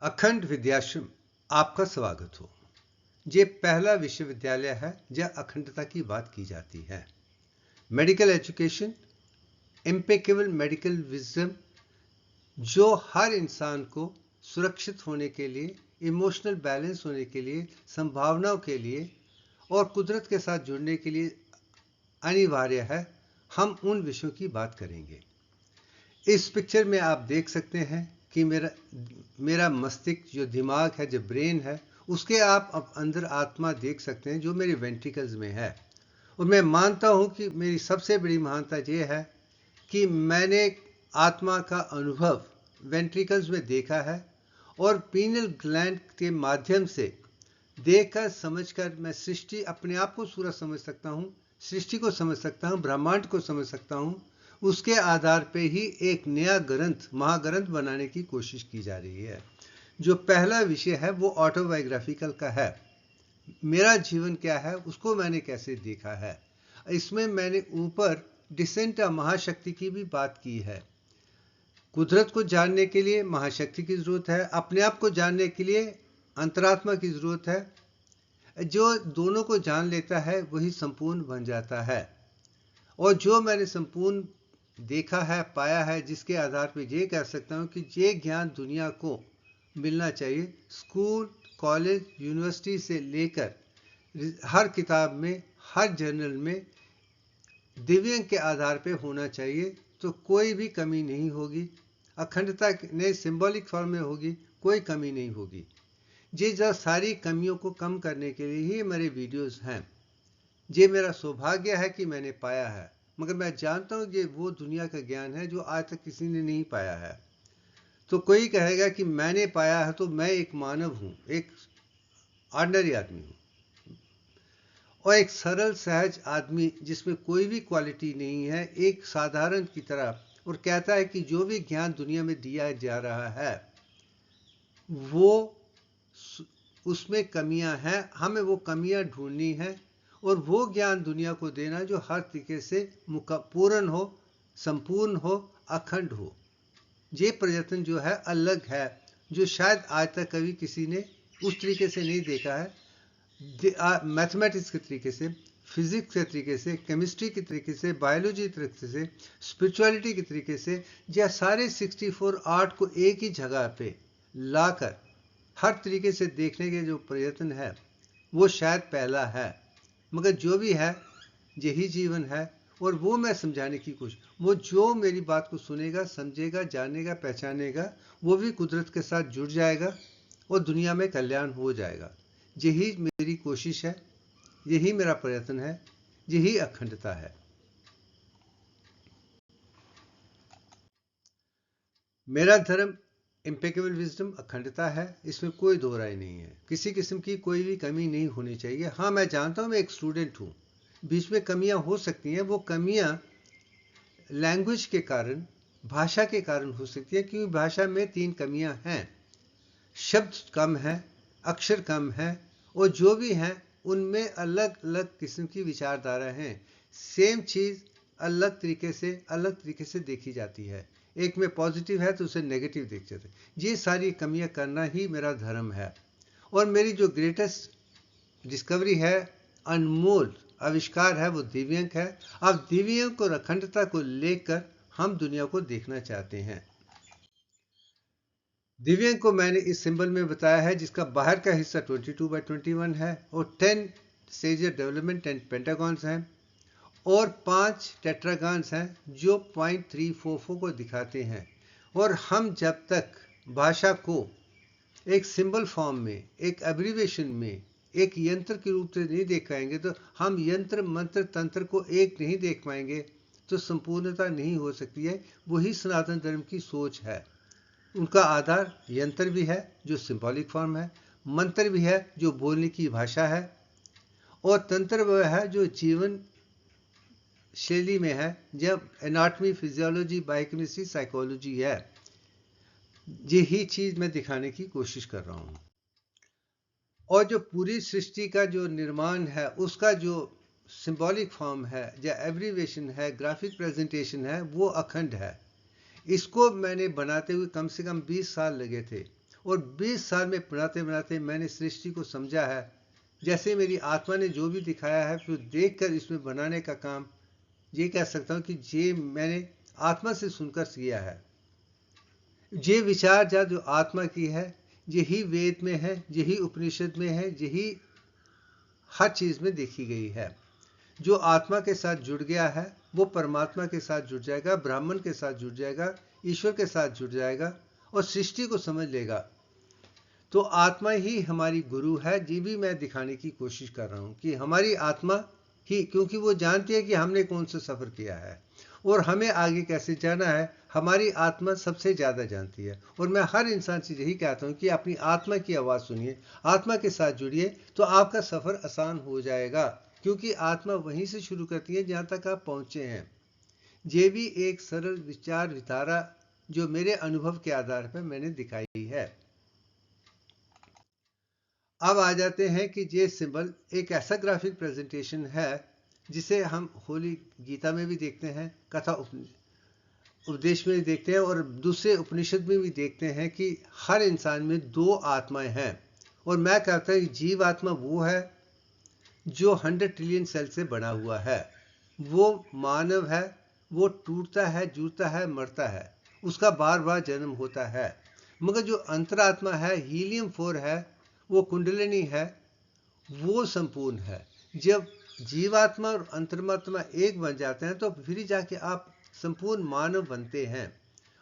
अखंड विद्याश्रम आपका स्वागत हो। ये पहला विश्वविद्यालय है जहाँ अखंडता की बात की जाती है। Medical education, impeccable medical wisdom, जो हर इंसान को सुरक्षित होने के लिए, इमोशनल बैलेंस होने के लिए, संभावनाओं के लिए और कुदरत के साथ जुड़ने के लिए अनिवार्य है। हम उन विषयों की बात करेंगे। इस पिक्चर में आप देख सकते हैं कि मेरा मस्तिष्क, जो दिमाग है, जो ब्रेन है, उसके आप अब अंदर आत्मा देख सकते हैं जो मेरी वेंट्रिकल्स में है। और मैं मानता हूं कि मेरी सबसे बड़ी महानता ये है कि मैंने आत्मा का अनुभव वेंट्रिकल्स में देखा है और पीनल ग्लैंड के माध्यम से देखकर समझकर मैं सृष्टि, अपने आप को पूरा समझ सकता हूं, सृष्टि को समझ सकता हूं, ब्रह्मांड को समझ सकता हूं। उसके आधार पे ही एक नया ग्रंथ, महाग्रंथ बनाने की कोशिश की जा रही है। जो पहला विषय है वो ऑटोबायोग्राफिकल का है। मेरा जीवन क्या है, उसको मैंने कैसे देखा है। इसमें मैंने ऊपर डिसेंट महाशक्ति की भी बात की है। कुदरत को जानने के लिए महाशक्ति की जरूरत है, अपने आप को जानने के लिए अंतरात्मा की जरूरत है। जो दोनों को जान लेता है वही संपूर्ण बन जाता है। और जो मैंने संपूर्ण देखा है, पाया है, जिसके आधार पर ये कह सकता हूँ कि ये ज्ञान दुनिया को मिलना चाहिए। स्कूल, कॉलेज, यूनिवर्सिटी से लेकर हर किताब में, हर जर्नल में दिव्यांग के आधार पर होना चाहिए, तो कोई भी कमी नहीं होगी। अखंडता ने सिंबॉलिक फॉर्म में होगी, कोई कमी नहीं होगी। ये जो सारी कमियों को कम करने के लिए ही मेरे वीडियोस हैं। ये मेरा सौभाग्य है कि मैंने पाया है, मगर मैं जानता हूँ कि वो दुनिया का ज्ञान है जो आज तक किसी ने नहीं पाया है। तो कोई कहेगा कि मैंने पाया है, तो मैं एक मानव हूँ, एक ऑर्डिनरी आदमी हूँ और एक सरल सहज आदमी जिसमें कोई भी क्वालिटी नहीं है, एक साधारण की तरह, और कहता है कि जो भी ज्ञान दुनिया में दिया जा रहा है वो उसमें कमियां हैं, हमें वो कमियां ढूंढनी है और वो ज्ञान दुनिया को देना जो हर तरीके से पूर्ण हो, संपूर्ण हो, अखंड हो। ये प्रयत्न जो है अलग है, जो शायद आज तक कभी किसी ने उस तरीके से नहीं देखा है। मैथमेटिक्स के तरीके से, फिजिक्स के तरीके से, केमिस्ट्री के तरीके से, बायोलॉजी के तरीके से, स्पिरिचुअलिटी के तरीके से, यह सारे 64 आर्ट को एक ही जगह पे लाकर हर तरीके से देखने के जो प्रयत्न है वो शायद पहला है। मगर जो भी है यही जीवन है और वो मैं समझाने की कोशिश, वो जो मेरी बात को सुनेगा, समझेगा, जानेगा, पहचानेगा, वो भी कुदरत के साथ जुड़ जाएगा और दुनिया में कल्याण हो जाएगा। यही मेरी कोशिश है, यही मेरा प्रयत्न है, यही अखंडता है। मेरा धर्म इम्पेकेबल विजडम, अखंडता है, इसमें कोई दो राय नहीं है। किसी किस्म की कोई भी कमी नहीं होनी चाहिए। हाँ, मैं जानता हूँ, मैं एक स्टूडेंट हूँ, बीच में कमियां हो सकती हैं। वो कमियां लैंग्वेज के कारण, भाषा के कारण हो सकती है, क्योंकि भाषा में 3 कमियां हैं। शब्द कम है, अक्षर कम है और जो भी हैं उनमें अलग अलग किस्म की विचारधारा हैं। सेम चीज़ अलग तरीके से देखी जाती है। एक में पॉजिटिव है तो उसे नेगेटिव देख जाते हैं। ये सारी कमियां करना ही मेरा धर्म है। और मेरी जो ग्रेटेस्ट डिस्कवरी है, अनमोल आविष्कार है, वो दिव्यांग है। अब दिव्यांग को, अखंडता को लेकर हम दुनिया को देखना चाहते हैं। दिव्यांग को मैंने इस सिंबल में बताया है, जिसका बाहर का हिस्सा 22/21 है और 10 स्टेज डेवलपमेंट, 10 पेंटागॉन्स हैं और 5 टेट्रागॉन्स हैं जो 0.344 को दिखाते हैं। और हम जब तक भाषा को एक सिंबल फॉर्म में, एक एब्रीविएशन में, एक यंत्र के रूप से नहीं देख पाएंगे, तो हम यंत्र, मंत्र, तंत्र को एक नहीं देख पाएंगे, तो संपूर्णता नहीं हो सकती है। वही सनातन धर्म की सोच है। उनका आधार यंत्र भी है जो सिंबॉलिक फॉर्म है, मंत्र भी है जो बोलने की भाषा है, और तंत्र वह है जो जीवन शैली में है, जब एनाटॉमी, फिजियोलॉजी, बायोकेमिस्ट्री, साइकोलॉजी है। यही चीज मैं दिखाने की कोशिश कर रहा हूं। और जो पूरी सृष्टि का जो निर्माण है, उसका जो सिंबॉलिक फॉर्म है, या एब्रीविएशन है, ग्राफिक प्रेजेंटेशन है, वो अखंड है। इसको मैंने बनाते हुए कम से कम 20 साल लगे थे और 20 साल में बनाते बनाते मैंने सृष्टि को समझा है। जैसे मेरी आत्मा ने जो भी दिखाया है फिर देखकर इसमें बनाने का काम ये कह सकता हूँ कि ये मैंने आत्मा से सुनकर किया है। ये विचार जो आत्मा की है यही वेद में है, यही उपनिषद में है, यही हर चीज में देखी गई है। जो आत्मा के साथ जुड़ गया है वो परमात्मा के साथ जुड़ जाएगा, ब्राह्मण के साथ जुड़ जाएगा, ईश्वर के साथ जुड़ जाएगा और सृष्टि को समझ लेगा। तो आत्मा ही हमारी गुरु है। जी भी मैं दिखाने की कोशिश कर रहा हूं कि हमारी आत्मा ही, क्योंकि वो जानती है कि हमने कौन सा सफर किया है और हमें आगे कैसे जाना है, हमारी आत्मा सबसे ज्यादा जानती है। और मैं हर इंसान से यही कहता हूं कि अपनी आत्मा की आवाज सुनिए, आत्मा के साथ जुड़िए, तो आपका सफर आसान हो जाएगा, क्योंकि आत्मा वहीं से शुरू करती है जहां तक आप पहुंचे हैं। ये भी एक सरल विचार विधारा जो मेरे अनुभव के आधार पर मैंने दिखाई है। अब आ जाते हैं कि ये सिंबल एक ऐसा ग्राफिक प्रेजेंटेशन है जिसे हम होली गीता में भी देखते हैं, कथा उपदेश में भी देखते हैं और दूसरे उपनिषद में भी देखते हैं कि हर इंसान में दो आत्माएं हैं। और मैं कहता हूं जीव आत्मा वो है जो 100 ट्रिलियन सेल से बना हुआ है, वो मानव है, वो टूटता है, जुड़ता है, मरता है, उसका बार बार जन्म होता है। मगर जो अंतरात्मा है, हीलियम 4 है, वो कुंडलिनी है, वो संपूर्ण है। जब जीवात्मा और अंतरात्मा एक बन जाते हैं तो फिर जाके आप संपूर्ण मानव बनते हैं।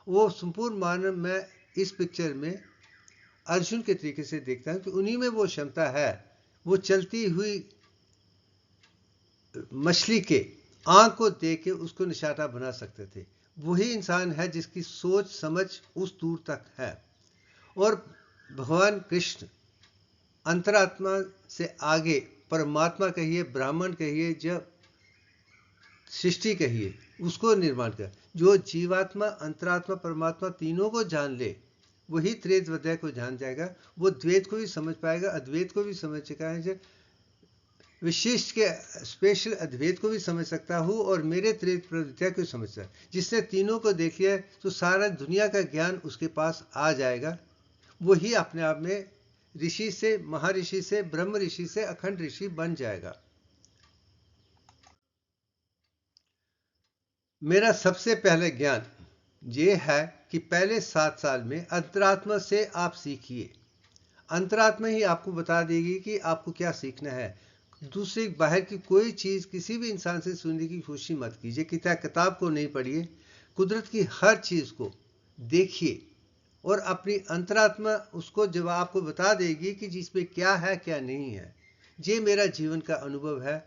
वो संपूर्ण मानव मैं इस पिक्चर में अर्जुन के तरीके से देखता हूं कि उन्हीं में वो क्षमता है। वो चलती हुई मछली के आंख को देख के उसको निशाना बना सकते थे। वही इंसान है जिसकी सोच समझ उस दूर तक है। और भगवान कृष्ण अंतरात्मा से आगे परमात्मा कहिए, ब्राह्मण कहिए, जब सृष्टि कहिए, उसको निर्माण कर। जो जीवात्मा, अंतरात्मा, परमात्मा तीनों को जान ले वही त्रैविध्य को जान जाएगा। वो द्वैत को भी समझ पाएगा, अद्वैत को भी समझ चुका है। विशिष्ट के स्पेशल अद्वैत को भी समझ सकता हूँ और मेरे त्रैविध्य को समझ सकता। जिसने तीनों को देख लिया तो सारा दुनिया का ज्ञान उसके पास आ जाएगा। वही अपने आप में ऋषि से, महर्षि से, ब्रह्म ऋषि से अखंड ऋषि बन जाएगा। मेरा सबसे पहले ज्ञान ये है कि पहले 7 साल में अंतरात्मा से आप सीखिए। अंतरात्मा ही आपको बता देगी कि आपको क्या सीखना है। दूसरी बाहर की कोई चीज किसी भी इंसान से सुनने की कोशिश मत कीजिए। किताब को नहीं पढ़िए, कुदरत की हर चीज को देखिए और अपनी अंतरात्मा उसको जब आपको बता देगी कि जिसमें क्या है क्या नहीं है। ये मेरा जीवन का अनुभव है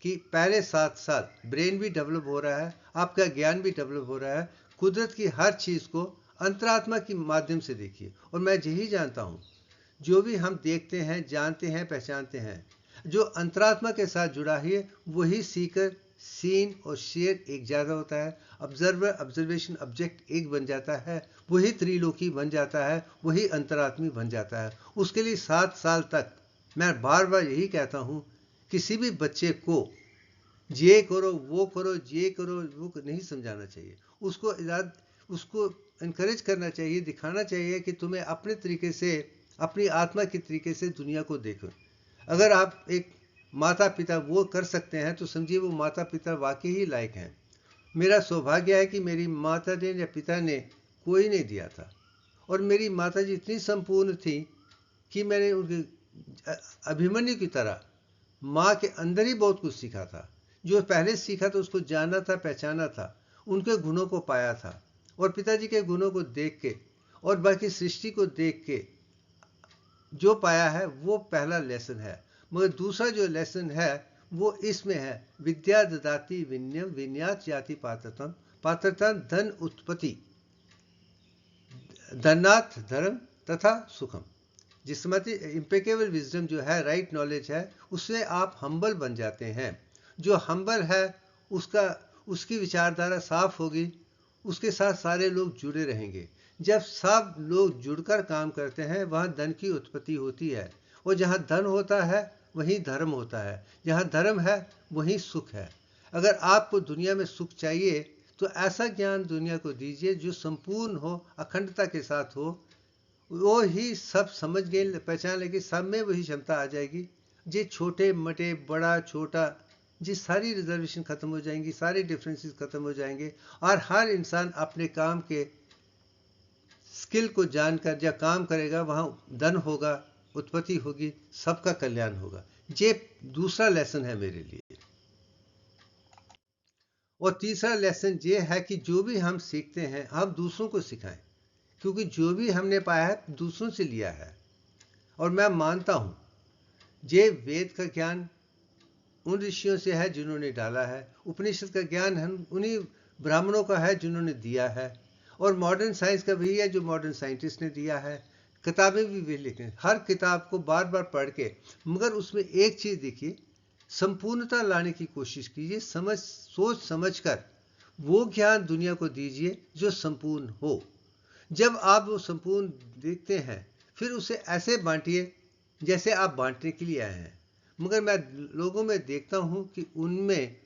कि पहले 7 साल ब्रेन भी डेवलप हो रहा है, आपका ज्ञान भी डेवलप हो रहा है। कुदरत की हर चीज को अंतरात्मा के माध्यम से देखिए। और मैं यही जानता हूं जो भी हम देखते हैं, जानते हैं, पहचानते हैं, जो अंतरात्मा के साथ जुड़ा है वही सीकर, सीन और शेयर एक ज्यादा होता है। ऑब्जर्वर, ऑब्जर्वेशन, ऑब्जेक्ट एक बन जाता है। वही त्रिलोकी बन जाता है, वही अंतरात्मी बन जाता है। उसके लिए 7 साल तक मैं बार बार यही कहता हूं, किसी भी बच्चे को ये करो, वो करो, ये करो, वो नहीं समझाना चाहिए। उसको इनकरेज करना चाहिए, दिखाना चाहिए कि तुम्हें अपने तरीके से, अपनी आत्मा के तरीके से दुनिया को देखो। अगर आप एक माता पिता वो कर सकते हैं तो समझिए वो माता पिता वाकई ही लायक हैं। मेरा सौभाग्य है कि मेरी माता ने या पिता ने कोई नहीं दिया था। और मेरी माता जी इतनी संपूर्ण थी कि मैंने उनके अभिमन्यु की तरह माँ के अंदर ही बहुत कुछ सीखा था। जो पहले सीखा था उसको जाना था, पहचाना था, उनके गुणों को पाया था। और पिताजी के गुणों को देख के और बाकी सृष्टि को देख के जो पाया है वो पहला लेसन है। मगर दूसरा जो लेसन है वो इसमें है, विद्या ददाति विनयम विन्यास जाति पात्रतम। पात्रता धन उत्पत्ति, धनात् धर्म तथा सुखम। जिसमें इम्पेकेबल विजडम जो है, राइट नॉलेज है, उससे आप हम्बल बन जाते हैं। जो हम्बल है उसकी विचारधारा साफ होगी, उसके साथ सारे लोग जुड़े रहेंगे। जब सब लोग जुड़कर काम करते हैं वहां धन की उत्पत्ति होती है। और जहां धन होता है वहीं धर्म होता है, जहां धर्म है वहीं सुख है। अगर आपको दुनिया में सुख चाहिए तो ऐसा ज्ञान दुनिया को दीजिए जो संपूर्ण हो, अखंडता के साथ हो वो ही सब समझ गए, पहचान लेके सब में वही क्षमता आ जाएगी। जे छोटे मटे बड़ा छोटा जी सारी रिजर्वेशन खत्म हो जाएंगी, सारे डिफरेंसेस खत्म हो जाएंगे, और हर इंसान अपने काम के स्किल को जानकर जब काम करेगा वहाँ धन होगा, उत्पत्ति होगी, सबका कल्याण होगा। ये दूसरा लेसन है मेरे लिए। और तीसरा लेसन ये है कि जो भी हम सीखते हैं हम दूसरों को सिखाएं, क्योंकि जो भी हमने पाया है दूसरों से लिया है। और मैं मानता हूँ ये वेद का ज्ञान उन ऋषियों से है जिन्होंने डाला है, उपनिषद का ज्ञान हम उन्हीं ब्राह्मणों का है जिन्होंने दिया है, और मॉडर्न साइंस का भी है जो मॉडर्न साइंटिस्ट ने दिया है। किताबें भी वे लिखे हैं, हर किताब को बार बार पढ़ के, मगर उसमें एक चीज़ देखिए, संपूर्णता लाने की कोशिश कीजिए, सोच समझ कर वो ज्ञान दुनिया को दीजिए जो संपूर्ण हो। जब आप वो संपूर्ण देखते हैं फिर उसे ऐसे बांटिए जैसे आप बांटने के लिए आए हैं। मगर मैं लोगों में देखता हूं कि उनमें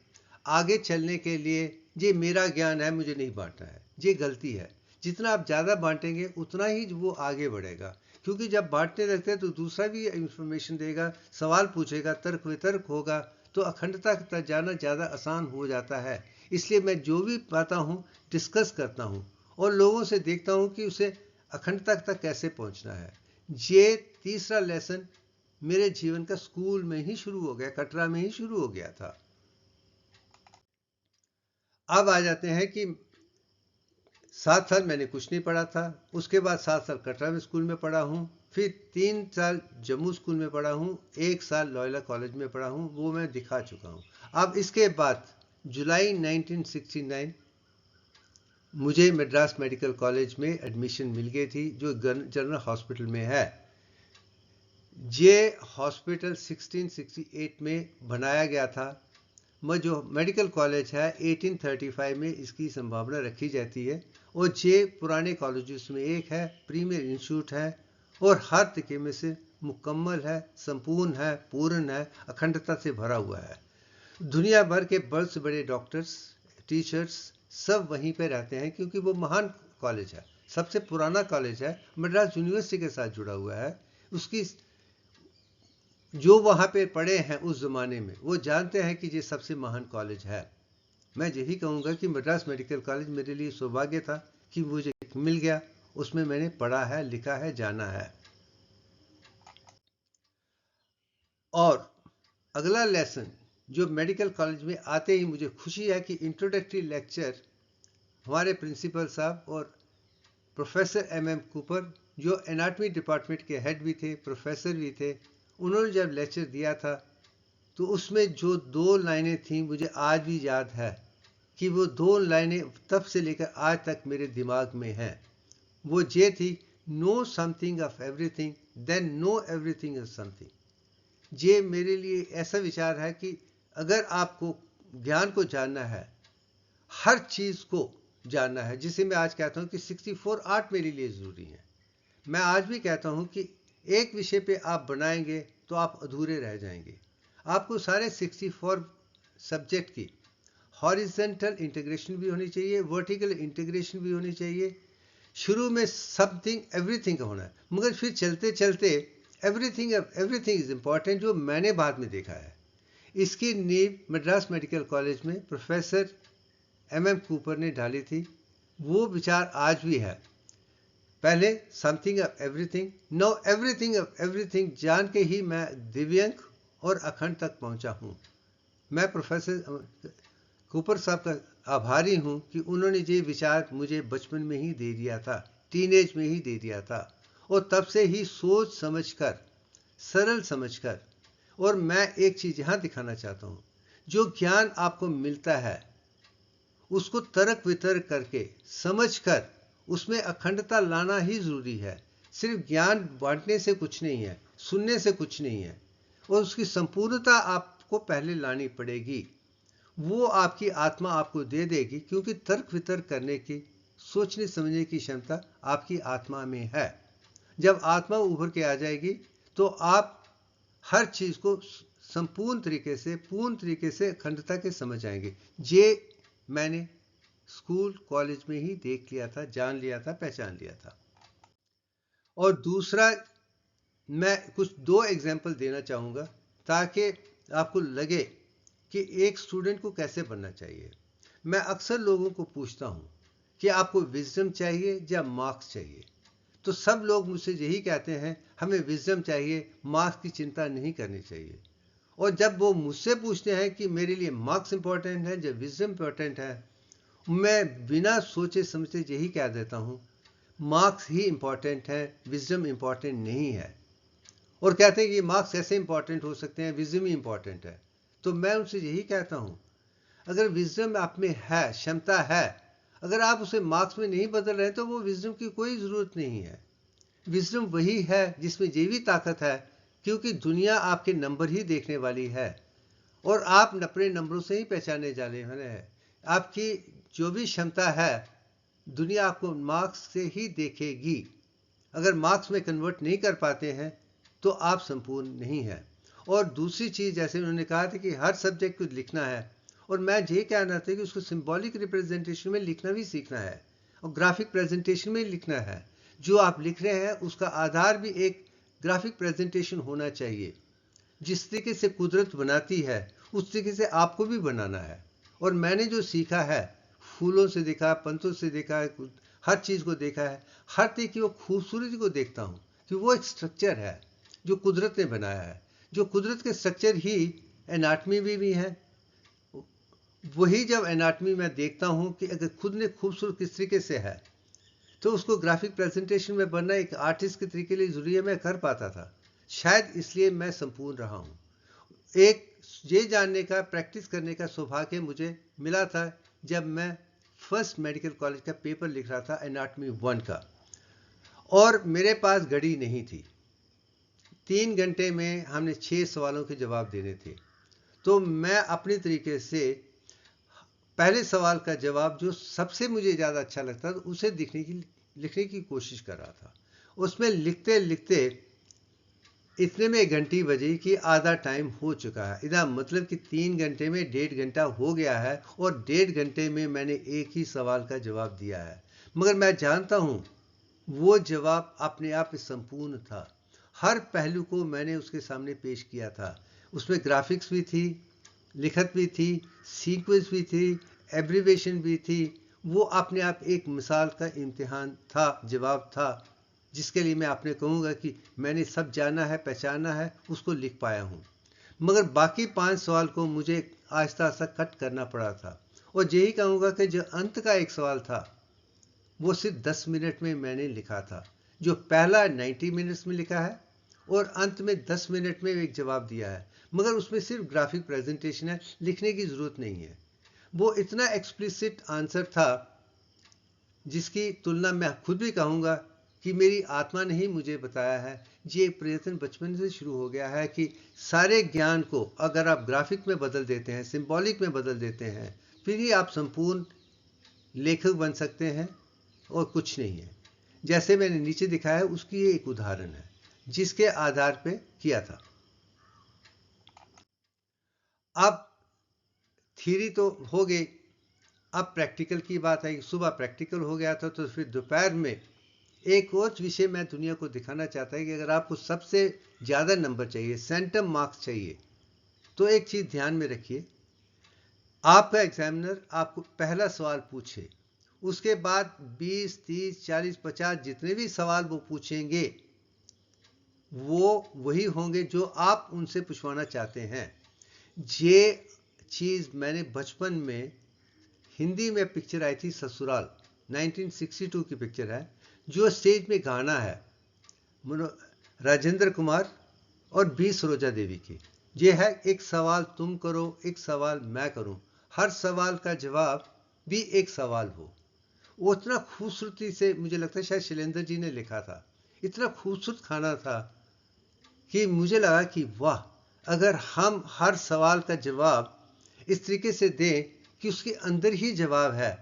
आगे चलने के लिए ये मेरा ज्ञान है मुझे नहीं बांटना है, ये गलती है। जितना आप ज़्यादा बांटेंगे उतना ही वो आगे बढ़ेगा, क्योंकि जब बांटने लगते हैं तो दूसरा भी इंफॉर्मेशन देगा, सवाल पूछेगा, तर्क वितर्क होगा, तो अखंडता तक जाना ज़्यादा आसान हो जाता है। इसलिए मैं जो भी पाता हूँ डिस्कस करता हूँ और लोगों से देखता हूँ कि उसे अखंडता तक कैसे पहुँचना है। ये तीसरा लेसन मेरे जीवन का स्कूल में ही शुरू हो गया, कटरा में ही शुरू हो गया था। अब आ जाते हैं कि 7 साल मैंने कुछ नहीं पढ़ा था, उसके बाद 7 साल कटरा में स्कूल में पढ़ा हूँ, फिर 3 साल जम्मू स्कूल में पढ़ा हूँ, 1 साल लॉयला कॉलेज में पढ़ा हूँ, वो मैं दिखा चुका हूँ। अब इसके बाद जुलाई 1969 मुझे मद्रास मेडिकल कॉलेज में एडमिशन मिल गई थी, जो जनरल हॉस्पिटल में है। ये हॉस्पिटल 1668 में बनाया गया था। जो मेडिकल कॉलेज है 1835 में इसकी संभावना रखी जाती है, और ये पुराने कॉलेजेस में एक है, प्रीमियर इंस्टीट्यूट है, और हर तरीके में से मुकम्मल है, संपूर्ण है, पूर्ण है, अखंडता से भरा हुआ है। दुनिया भर के बड़े से बड़े डॉक्टर्स, टीचर्स सब वहीं पे रहते हैं, क्योंकि वो महान कॉलेज है, सबसे पुराना कॉलेज है, मद्रास यूनिवर्सिटी के साथ जुड़ा हुआ है। उसकी जो वहाँ पे पढ़े हैं उस ज़माने में वो जानते हैं कि ये सबसे महान कॉलेज है। मैं यही कहूँगा कि मद्रास मेडिकल कॉलेज मेरे लिए सौभाग्य था कि मुझे मिल गया, उसमें मैंने पढ़ा है, लिखा है, जाना है। और अगला लेसन जो मेडिकल कॉलेज में आते ही मुझे खुशी है कि इंट्रोडक्टरी लेक्चर हमारे प्रिंसिपल साहब और प्रोफेसर एम कूपर, जो एनाटॉमी डिपार्टमेंट के हेड भी थे, प्रोफेसर भी थे, उन्होंने जब लेक्चर दिया था तो उसमें जो 2 लाइनें थी मुझे आज भी याद है कि वो 2 लाइनें तब से लेकर आज तक मेरे दिमाग में हैं। वो ये थी, know something of everything then know everything of something. ये मेरे लिए ऐसा विचार है कि अगर आपको ज्ञान को जानना है, हर चीज़ को जानना है, जिसे मैं आज कहता हूँ कि 64 आर्ट मेरे लिए ज़रूरी है। मैं आज भी कहता हूँ कि एक विषय पे आप बनाएंगे तो आप अधूरे रह जाएंगे। आपको सारे 64 सब्जेक्ट की हॉरिजॉन्टल इंटीग्रेशन भी होनी चाहिए, वर्टिकल इंटीग्रेशन भी होनी चाहिए। शुरू में समथिंग एवरीथिंग का होना है, मगर फिर चलते चलते एवरीथिंग इज इम्पॉर्टेंट, जो मैंने बाद में देखा है। इसकी नींव मद्रास मेडिकल कॉलेज में प्रोफेसर एम कूपर ने डाली थी। वो विचार आज भी है। पहले something of everything, no everything of everything जान के ही मैं दिव्यांग और अखंड तक पहुंचा हूं। मैं प्रोफेसर कूपर साहब का आभारी हूं कि उन्होंने ये विचार मुझे बचपन में ही दे दिया था, टीनेज में ही दे दिया था, और तब से ही सोच समझकर, सरल समझकर। और मैं एक चीज़ यहाँ दिखाना चाहता हूँ, जो ज्ञान आपको मिलता है उसको तर्क वितर्क करके समझकर उसमें अखंडता लाना ही जरूरी है। सिर्फ ज्ञान बांटने से कुछ नहीं है, सुनने से कुछ नहीं है, और उसकी संपूर्णता आपको पहले लानी पड़ेगी। वो आपकी आत्मा आपको दे देगी, क्योंकि तर्क वितर्क करने की, सोचने समझने की क्षमता आपकी आत्मा में है। जब आत्मा उभर के आ जाएगी तो आप हर चीज को संपूर्ण तरीके से, पूर्ण तरीके से अखंडता के समझ आएंगे। ये मैंने स्कूल कॉलेज में ही देख लिया था, जान लिया था, पहचान लिया था। और दूसरा, मैं कुछ 2 एग्जाम्पल देना चाहूँगा ताकि आपको लगे कि एक स्टूडेंट को कैसे बनना चाहिए। मैं अक्सर लोगों को पूछता हूँ कि आपको विजडम चाहिए या मार्क्स चाहिए, तो सब लोग मुझसे यही कहते हैं हमें विजडम चाहिए, मार्क्स की चिंता नहीं करनी चाहिए। और जब वो मुझसे पूछते हैं कि मेरे लिए मार्क्स इंपॉर्टेंट है या विजडम इंपॉर्टेंट है, मैं बिना सोचे समझे यही कह देता हूँ मार्क्स ही इंपॉर्टेंट है, विजडम इंपॉर्टेंट नहीं है। और कहते हैं कि मार्क्स कैसे इंपॉर्टेंट हो सकते हैं, विजडम ही इंपॉर्टेंट है। तो मैं उनसे यही कहता हूँ, अगर विजडम आप में है, क्षमता है, अगर आप उसे मार्क्स में नहीं बदल रहे तो वो विजडम की कोई ज़रूरत नहीं है। विजडम वही है जिसमें ये भी ताकत है, क्योंकि दुनिया आपके नंबर ही देखने वाली है और आप अपने नंबरों से ही पहचाने जाने वाले हैं। आपकी जो भी क्षमता है, दुनिया आपको मार्क्स से ही देखेगी। अगर मार्क्स में कन्वर्ट नहीं कर पाते हैं तो आप संपूर्ण नहीं हैं। और दूसरी चीज़, जैसे उन्होंने कहा था कि हर सब्जेक्ट को लिखना है, और मैं ये कहना था कि उसको सिंबॉलिक रिप्रेजेंटेशन में लिखना भी सीखना है और ग्राफिक प्रेजेंटेशन में लिखना है। जो आप लिख रहे हैं उसका आधार भी एक ग्राफिक प्रेजेंटेशन होना चाहिए। जिस तरीके से कुदरत बनाती है उस तरीके से आपको भी बनाना है। और मैंने जो सीखा है, फूलों से देखा, पंतों से देखा है, हर चीज़ को देखा है, हर तरह की वो खूबसूरती को देखता हूँ कि वो एक स्ट्रक्चर है जो कुदरत ने बनाया है। जो कुदरत के स्ट्रक्चर ही एनाटमी में भी है। वही जब एनाटमी में देखता हूँ कि अगर खुद ने खूबसूरत किस तरीके से है, तो उसको ग्राफिक प्रेजेंटेशन में बनना एक आर्टिस्ट के तरीके लिए ज़रूरी है। मैं कर पाता था, शायद इसलिए मैं संपूर्ण रहा हूँ। एक ये जानने का, प्रैक्टिस करने का सौभाग्य मुझे मिला था जब मैं फर्स्ट मेडिकल कॉलेज का पेपर लिख रहा था एनाटमी 1 का, और मेरे पास घड़ी नहीं थी। 3 घंटे में हमने 6 सवालों के जवाब देने थे। तो मैं अपने तरीके से पहले सवाल का जवाब जो सबसे मुझे ज़्यादा अच्छा लगता था उसे लिखने की कोशिश कर रहा था। उसमें लिखते लिखते इतने में घंटी बजी कि आधा टाइम हो चुका है। इसका मतलब कि 3 घंटे में 1.5 घंटा हो गया है और 1.5 घंटे में मैंने एक ही सवाल का जवाब दिया है। मगर मैं जानता हूँ वो जवाब अपने आप में संपूर्ण था। हर पहलू को मैंने उसके सामने पेश किया था। उसमें ग्राफिक्स भी थी, लिखत भी थी, सीक्वेंस भी थी, एब्रीवेशन भी थी। वो अपने आप एक मिसाल का इम्तिहान था, जवाब था, जिसके लिए मैं आपने कहूँगा कि मैंने सब जाना है, पहचाना है, उसको लिख पाया हूँ। मगर बाकी 5 सवाल को मुझे आहिस्ता आहिस्ता कट करना पड़ा था। और यही कहूँगा कि जो अंत का एक सवाल था वो सिर्फ 10 मिनट में मैंने लिखा था। जो पहला 90 मिनट्स में लिखा है और अंत में 10 मिनट में एक जवाब दिया है। मगर उसमें सिर्फ ग्राफिक प्रेजेंटेशन है, लिखने की ज़रूरत नहीं है। वो इतना एक्सप्लिसिट आंसर था जिसकी तुलना मैं खुद भी कहूँगा कि मेरी आत्मा ने ही मुझे बताया है। ये प्रयत्न बचपन से शुरू हो गया है कि सारे ज्ञान को अगर आप ग्राफिक में बदल देते हैं, सिंबॉलिक में बदल देते हैं, फिर ही आप संपूर्ण लेखक बन सकते हैं और कुछ नहीं है। जैसे मैंने नीचे दिखाया है उसकी ये एक उदाहरण है जिसके आधार पे किया था। अब थ्योरी तो हो गई, अब प्रैक्टिकल की बात है। सुबह प्रैक्टिकल हो गया था, तो फिर दोपहर में एक और विषय मैं दुनिया को दिखाना चाहता है कि अगर आपको सबसे ज़्यादा नंबर चाहिए, सेंटम मार्क्स चाहिए, तो एक चीज़ ध्यान में रखिए। आपका एग्जामिनर आपको पहला सवाल पूछे, उसके बाद 20, 30, 40, 50 जितने भी सवाल वो पूछेंगे वो वही होंगे जो आप उनसे पूछवाना चाहते हैं। ये चीज़ मैंने बचपन में, हिंदी में पिक्चर आई थी ससुराल, 1962 की पिक्चर है, जो स्टेज में गाना है राजेंद्र कुमार और बी सरोजा देवी की। ये है एक सवाल तुम करो, एक सवाल मैं करूं, हर सवाल का जवाब भी एक सवाल हो। वो इतना खूबसूरती से, मुझे लगता है शायद शैलेंद्र जी ने लिखा था, इतना खूबसूरत खाना था कि मुझे लगा कि वाह, अगर हम हर सवाल का जवाब इस तरीके से दें कि उसके अंदर ही जवाब है,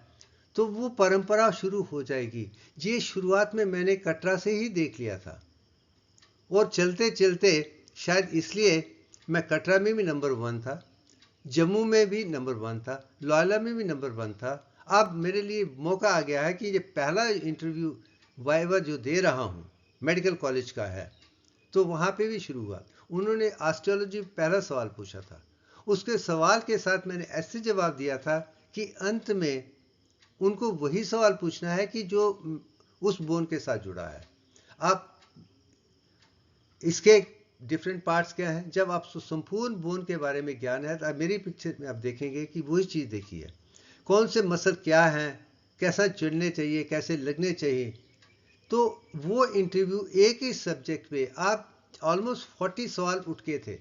तो वो परंपरा शुरू हो जाएगी। ये शुरुआत में मैंने कटरा से ही देख लिया था और चलते चलते शायद इसलिए मैं कटरा में भी नंबर 1 था, जम्मू में भी नंबर 1 था, लॉयला में भी नंबर 1 था। अब मेरे लिए मौका आ गया है कि ये पहला इंटरव्यू वाइवा जो दे रहा हूँ मेडिकल कॉलेज का है, तो वहाँ पे भी शुरू हुआ। उन्होंने ऑस्टियोलॉजी पहला सवाल पूछा था, उसके सवाल के साथ मैंने ऐसे जवाब दिया था कि अंत में उनको वही सवाल पूछना है कि जो उस बोन के साथ जुड़ा है। आप इसके डिफरेंट पार्ट्स क्या हैं, जब आप संपूर्ण बोन के बारे में ज्ञान है तो मेरी पिक्चर में आप देखेंगे कि वही चीज़ देखी है, कौन से मसल क्या हैं, कैसा चढ़ने चाहिए, कैसे लगने चाहिए। तो वो इंटरव्यू एक ही सब्जेक्ट पे आप ऑलमोस्ट 40 सवाल उठ के थे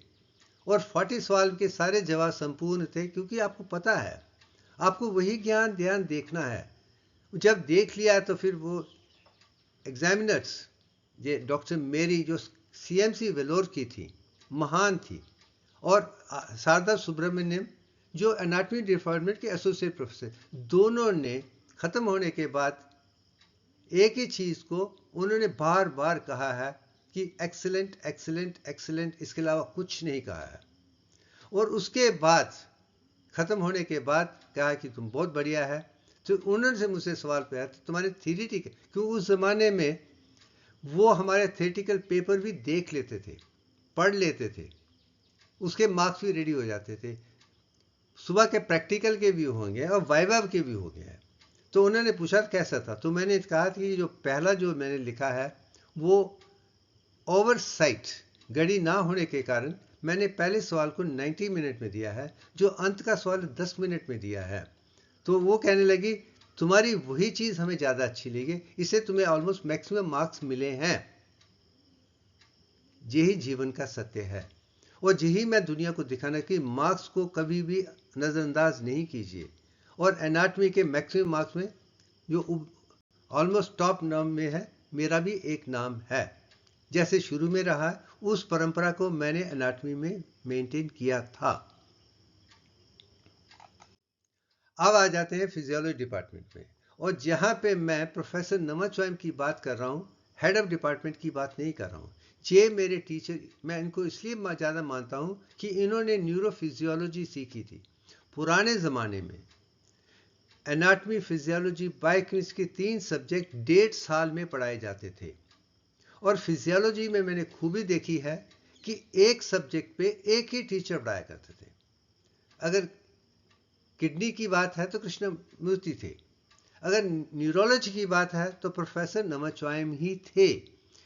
और 40 सवाल के सारे जवाब संपूर्ण थे, क्योंकि आपको पता है, आपको वही ज्ञान ध्यान देखना है। जब देख लिया तो फिर वो एग्जामिनर्स, ये डॉक्टर मेरी जो सीएमसी वेलोर की थी, महान थी, और शारदा सुब्रमण्यम जो एनाटॉमी डिपार्टमेंट के एसोसिएट प्रोफेसर, दोनों ने ख़त्म होने के बाद एक ही चीज़ को उन्होंने बार बार कहा है कि एक्सीलेंट एक्सीलेंट एक्सीलेंट, इसके अलावा कुछ नहीं कहा है। और उसके बाद ख़त्म होने के बाद कहा कि तुम बहुत बढ़िया है। तो उन्होंने से मुझसे सवाल किया तो तुम्हारे थ्योरेटिकल, क्योंकि उस ज़माने में वो हमारे थ्योरेटिकल पेपर भी देख लेते थे, पढ़ लेते थे, उसके मार्क्स भी रेडी हो जाते थे, सुबह के प्रैक्टिकल के भी होंगे और वाइवा के भी हो गए। तो उन्होंने पूछा कैसा था, तो मैंने कहा कि जो पहला जो मैंने लिखा है वो ओवरसाइट, घड़ी ना होने के कारण मैंने पहले सवाल को 90 मिनट में दिया है, जो अंत का सवाल 10 मिनट में दिया है। तो वो कहने लगी तुम्हारी वही चीज़ हमें ज़्यादा अच्छी लगी, इससे तुम्हें ऑलमोस्ट मैक्सिमम मार्क्स मिले हैं। यही जीवन का सत्य है और यही मैं दुनिया को दिखाना कि मार्क्स को कभी भी नज़रअंदाज नहीं कीजिए। और एनाटॉमी के मैक्सिमम मार्क्स में जो ऑलमोस्ट टॉप नाम में है, मेरा भी एक नाम है। जैसे शुरू में रहा उस परंपरा को मैंने एनाटॉमी में मेंटेन किया था। अब आ जाते हैं फिजियोलॉजी डिपार्टमेंट में, और जहाँ पे मैं प्रोफेसर नमच्वाइम की बात कर रहा हूँ, हेड ऑफ डिपार्टमेंट की बात नहीं कर रहा हूँ। ये मेरे टीचर, मैं इनको इसलिए ज़्यादा मानता हूँ कि इन्होंने न्यूरोफिजियोलॉजी सीखी थी। पुराने ज़माने में एनाटॉमी, फिजियोलॉजी, बायोकेमिस्ट्री के 3 सब्जेक्ट 1.5 साल में पढ़ाए जाते थे। और फिजियोलॉजी में मैंने खूबी देखी है कि एक सब्जेक्ट पे एक ही टीचर पढ़ाया करते थे। अगर किडनी की बात है तो कृष्णमूर्ति थे, अगर न्यूरोलॉजी की बात है तो प्रोफेसर नमच्वाइम ही थे।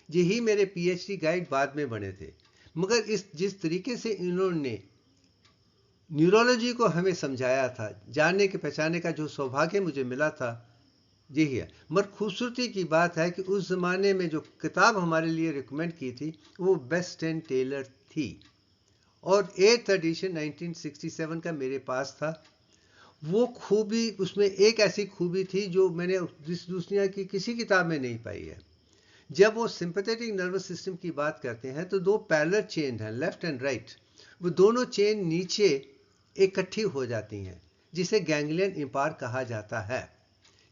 यही मेरे पीएचडी गाइड बाद में बने थे। मगर जिस तरीके से इन्होंने न्यूरोलॉजी को हमें समझाया था, जानने के पहचानने का जो सौभाग्य मुझे मिला था, यही है। मगर खूबसूरती की बात है कि उस ज़माने में जो किताब हमारे लिए रिकमेंड की थी वो बेस्ट एंड टेलर थी, और 8th एडिशन 1967 का मेरे पास था। वो खूबी, उसमें एक ऐसी खूबी थी जो मैंने दुनिया की किसी किताब में नहीं पाई है। जब वो सिंपैथेटिक नर्वस सिस्टम की बात करते हैं तो 2 पैरेलल चेन हैं, लेफ्ट एंड राइट, वो दोनों चेन नीचे इकट्ठी हो जाती हैं, जिसे गैंग्लियन इम्पायर कहा जाता है।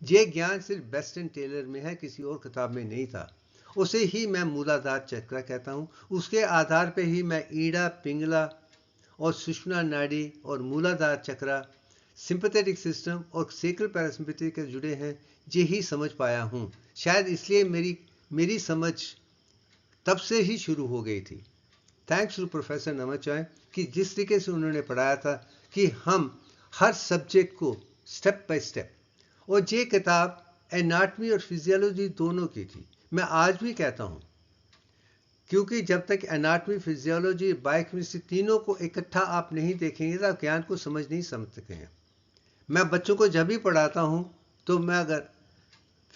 ये ज्ञान सिर्फ बेस्ट एंड टेलर में है, किसी और किताब में नहीं था। उसे ही मैं मूलाधार चक्र कहता हूँ। उसके आधार पे ही मैं ईड़ा, पिंगला और सुषुम्ना नाड़ी और मूलाधार चक्र, सिंपैथेटिक सिस्टम और सेक्रल पैरासिम्पैथेटिक के जुड़े हैं, यही समझ पाया हूँ। शायद इसलिए मेरी समझ तब से ही शुरू हो गई थी, थैंक्स टू प्रोफेसर नमच्वाइम, कि जिस तरीके से उन्होंने पढ़ाया था कि हम हर सब्जेक्ट को स्टेप बाय स्टेप। और ये किताब एनाटॉमी और फिजियोलॉजी दोनों की थी। मैं आज भी कहता हूँ, क्योंकि जब तक एनाटॉमी, फिजियोलॉजी, बायोकेमिस्ट्री तीनों को इकट्ठा आप नहीं देखेंगे तो आप ज्ञान को समझ सकते हैं। मैं बच्चों को जब भी पढ़ाता हूँ तो मैं अगर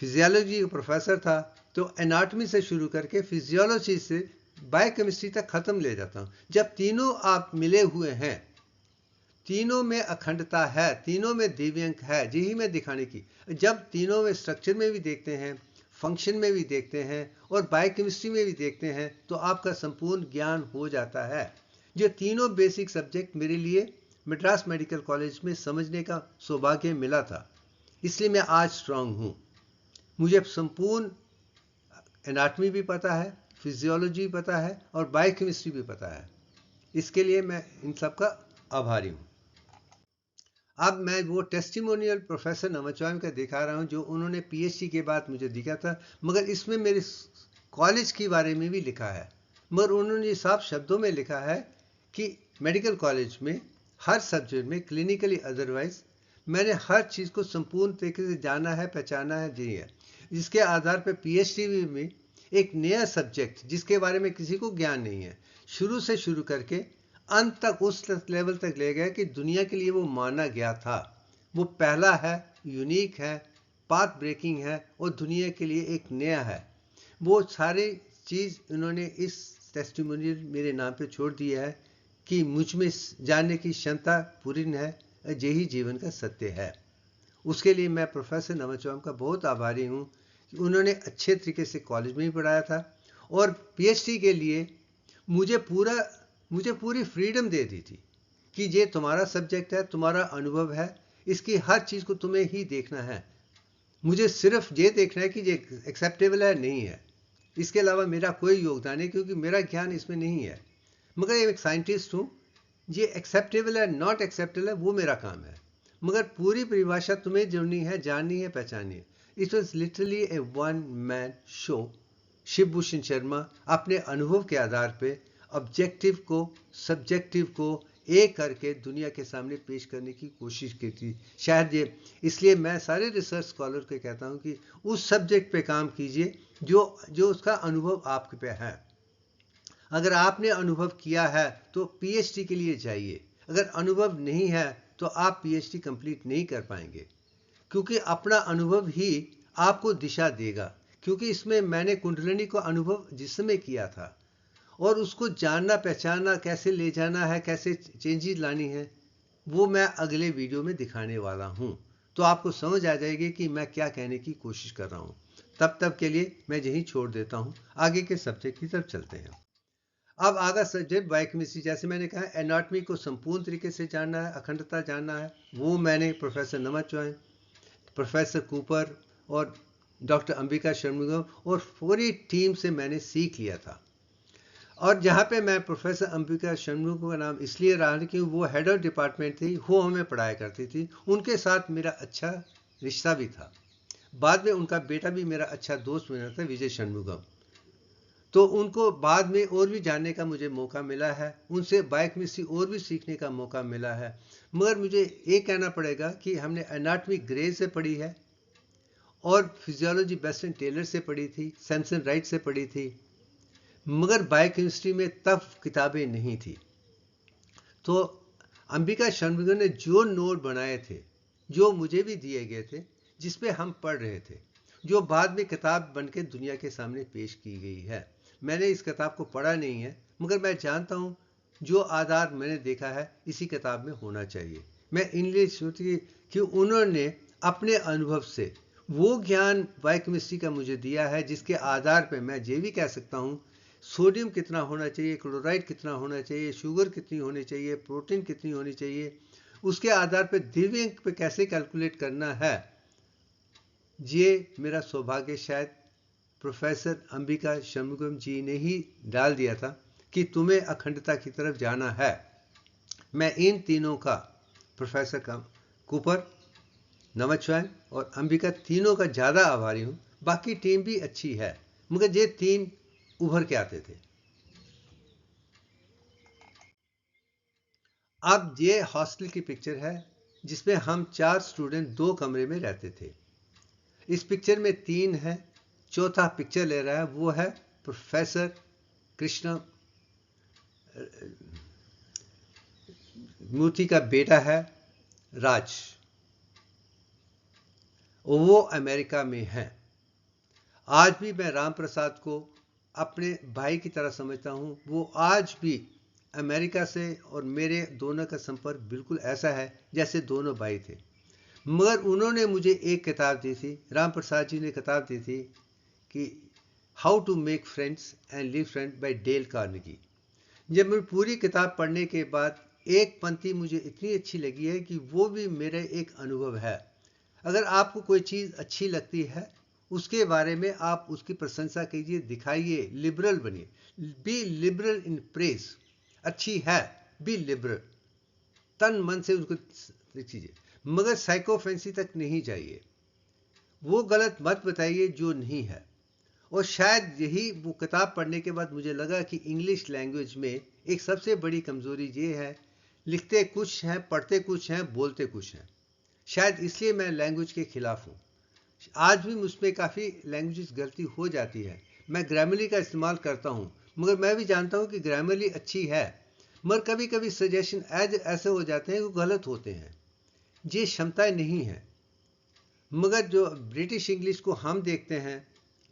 फिजियोलॉजी का प्रोफेसर था तो एनाटॉमी से शुरू करके फिजियोलॉजी से बायोकेमिस्ट्री तक ख़त्म ले जाता हूँ। जब तीनों आप मिले हुए हैं, तीनों में अखंडता है, तीनों में दिव्यांक है, यही मैं दिखाने की। जब तीनों में स्ट्रक्चर में भी देखते हैं, फंक्शन में भी देखते हैं और बायोकेमिस्ट्री में भी देखते हैं, तो आपका संपूर्ण ज्ञान हो जाता है। ये तीनों बेसिक सब्जेक्ट मेरे लिए मद्रास मेडिकल कॉलेज में समझने का सौभाग्य मिला था, इसलिए मैं आज स्ट्रांग हूँ। मुझे संपूर्ण एनाटॉमी भी पता है, फिजियोलॉजी भी पता है और बायोकेमिस्ट्री भी पता है। इसके लिए मैं इन सब का आभारी हूँ। अब मैं वो टेस्टिमोनियल प्रोफेसर नमच्वाइम का दिखा रहा हूँ जो उन्होंने पीएचडी के बाद मुझे दिखा था, मगर इसमें मेरी कॉलेज के बारे में भी लिखा है, मगर उन्होंने साफ शब्दों में लिखा है कि मेडिकल कॉलेज में हर सब्जेक्ट में क्लिनिकली अदरवाइज मैंने हर चीज़ को संपूर्ण तरीके से जाना है, पहचाना है, जी है, जिसके आधार पर पीएचडी में एक नया सब्जेक्ट जिसके बारे में किसी को ज्ञान नहीं है, शुरू से शुरू करके अंत तक उस लेवल तक ले गए कि दुनिया के लिए वो माना गया था। वो पहला है, यूनिक है, पाथ ब्रेकिंग है और दुनिया के लिए एक नया है। वो सारी चीज़ उन्होंने इस टेस्टिमोनियल मेरे नाम पे छोड़ दिया है कि मुझ में जानने की क्षमता पूरी है, यही जीवन का सत्य है। उसके लिए मैं प्रोफेसर नमचवाम का बहुत आभारी हूँ कि उन्होंने अच्छे तरीके से कॉलेज में ही पढ़ाया था और पीएचडी के लिए मुझे पूरी फ्रीडम दे दी थी कि ये तुम्हारा सब्जेक्ट है, तुम्हारा अनुभव है, इसकी हर चीज़ को तुम्हें ही देखना है। मुझे सिर्फ ये देखना है कि ये एक्सेप्टेबल है नहीं है, इसके अलावा मेरा कोई योगदान नहीं, क्योंकि मेरा ज्ञान इसमें नहीं है। मगर एक साइंटिस्ट हूँ, ये एक्सेप्टेबल है नॉट एक्सेप्टेबल है वो मेरा काम है, मगर पूरी परिभाषा तुम्हें जोड़नी है, जाननी है, पहचाननी है। It was literally A one man show. Shivbhushan Sharma अपने अनुभव के आधार पे ऑब्जेक्टिव को सब्जेक्टिव को एक करके दुनिया के सामने पेश करने की कोशिश की थी। शायद ये इसलिए मैं सारे रिसर्च स्कॉलर को कहता हूँ कि उस सब्जेक्ट पे काम कीजिए जो उसका अनुभव आपके पे है। अगर आपने अनुभव किया है तो पीएचडी के लिए जाइए, अगर अनुभव नहीं है तो आप पीएचडी कंप्लीट नहीं कर पाएंगे, क्योंकि अपना अनुभव ही आपको दिशा देगा। क्योंकि इसमें मैंने कुंडलिनी को अनुभव जिसमें किया था और उसको जानना, पहचानना, कैसे ले जाना है, कैसे चेंजेस लानी है, वो मैं अगले वीडियो में दिखाने वाला हूँ। तो आपको समझ आ जाएगी कि मैं क्या कहने की कोशिश कर रहा हूँ। तब के लिए मैं यहीं छोड़ देता हूँ, आगे के सब्जेक्ट की तरफ चलते हैं। अब आगा सब्जेक्ट बायोकेमिस्ट्री, जैसे मैंने कहा एनाटॉमी को संपूर्ण तरीके से जानना है, अखंडता जानना है, वो मैंने प्रोफेसर नमचवाम, प्रोफेसर कूपर और डॉक्टर अंबिका षणमुगम और पूरी टीम से मैंने सीख लिया था। और जहाँ पे मैं प्रोफेसर अंबिका षणमुगम का नाम इसलिए रहा कि वो हेड ऑफ डिपार्टमेंट थी, वो हमें पढ़ाया करती थी, उनके साथ मेरा अच्छा रिश्ता भी था। बाद में उनका बेटा भी मेरा अच्छा दोस्त बना था, विजय षणमुगम। तो उनको बाद में और भी जानने का मुझे मौका मिला है, उनसे बायोकेमिस्ट्री और भी सीखने का मौका मिला है। मगर मुझे ये कहना पड़ेगा कि हमने एनाटॉमी ग्रे से पढ़ी है और फिजियोलॉजी बेस्टन टेलर से पढ़ी थी, सैमसन राइट से पढ़ी थी, मगर बायोकेमिस्ट्री में तब किताबें नहीं थी। तो अंबिका षणमुगम ने जो नोट बनाए थे, जो मुझे भी दिए गए थे, जिसपे हम पढ़ रहे थे, जो बाद में किताब बनके दुनिया के सामने पेश की गई है। मैंने इस किताब को पढ़ा नहीं है, मगर मैं जानता हूँ जो आधार मैंने देखा है इसी किताब में होना चाहिए। मैं इनलिए सोचती कि उन्होंने अपने अनुभव से वो ज्ञान बायोकेमिस्ट्री का मुझे दिया है, जिसके आधार पर मैं ये भी कह सकता हूँ सोडियम कितना होना चाहिए, क्लोराइड कितना होना चाहिए, शुगर कितनी होनी चाहिए, प्रोटीन कितनी होनी चाहिए, उसके आधार पर दिव्यांग पे कैसे कैलकुलेट करना है। ये मेरा सौभाग्य शायद प्रोफेसर अंबिका षणमुगम जी ने ही डाल दिया था कि तुम्हें अखंडता की तरफ जाना है। मैं इन तीनों का, प्रोफेसर कूपर, नमचवाम और अंबिका, तीनों का ज़्यादा आभारी हूँ। बाकी टीम भी अच्छी है, मगर ये तीन उभर के आते थे। अब ये हॉस्टल की पिक्चर है जिसमें हम 4 स्टूडेंट 2 कमरे में रहते थे। इस पिक्चर में 3 है, चौथा पिक्चर ले रहा है वो है प्रोफेसर कृष्ण मूर्ति का बेटा है राज, वो अमेरिका में है। आज भी मैं राम प्रसाद को अपने भाई की तरह समझता हूँ। वो आज भी अमेरिका से और मेरे दोनों का संपर्क बिल्कुल ऐसा है जैसे दोनों भाई थे। मगर उन्होंने मुझे एक किताब दी थी, राम प्रसाद जी ने किताब दी थी कि how to make friends and live friend by Dale Carnegie. जब मैं पूरी किताब पढ़ने के बाद एक पंक्ति मुझे इतनी अच्छी लगी है कि वो भी मेरे एक अनुभव है। अगर आपको कोई चीज़ अच्छी लगती है, उसके बारे में आप उसकी प्रशंसा कीजिए, दिखाइए, लिबरल बनिए। B liberal in praise. अच्छी है, बी लिबरल, तन मन से उसको कीजिए, मगर साइकोफेंसी तक नहीं जाइए। वो गलत मत बताइए जो नहीं है। और शायद यही वो किताब पढ़ने के बाद मुझे लगा कि इंग्लिश लैंग्वेज में एक सबसे बड़ी कमज़ोरी ये है, लिखते कुछ हैं, पढ़ते कुछ हैं, बोलते कुछ हैं। शायद इसलिए मैं लैंग्वेज के खिलाफ हूँ। आज भी मुझ में काफ़ी लैंग्वेज गलती हो जाती है। मैं ग्रामरली का इस्तेमाल करता हूँ, मगर मैं भी जानता हूँ कि ग्रामरली अच्छी है, मगर कभी कभी सजेशन ऐसे हो जाते हैं वो गलत होते हैं। ये क्षमताएं नहीं हैं। मगर जो ब्रिटिश इंग्लिश को हम देखते हैं,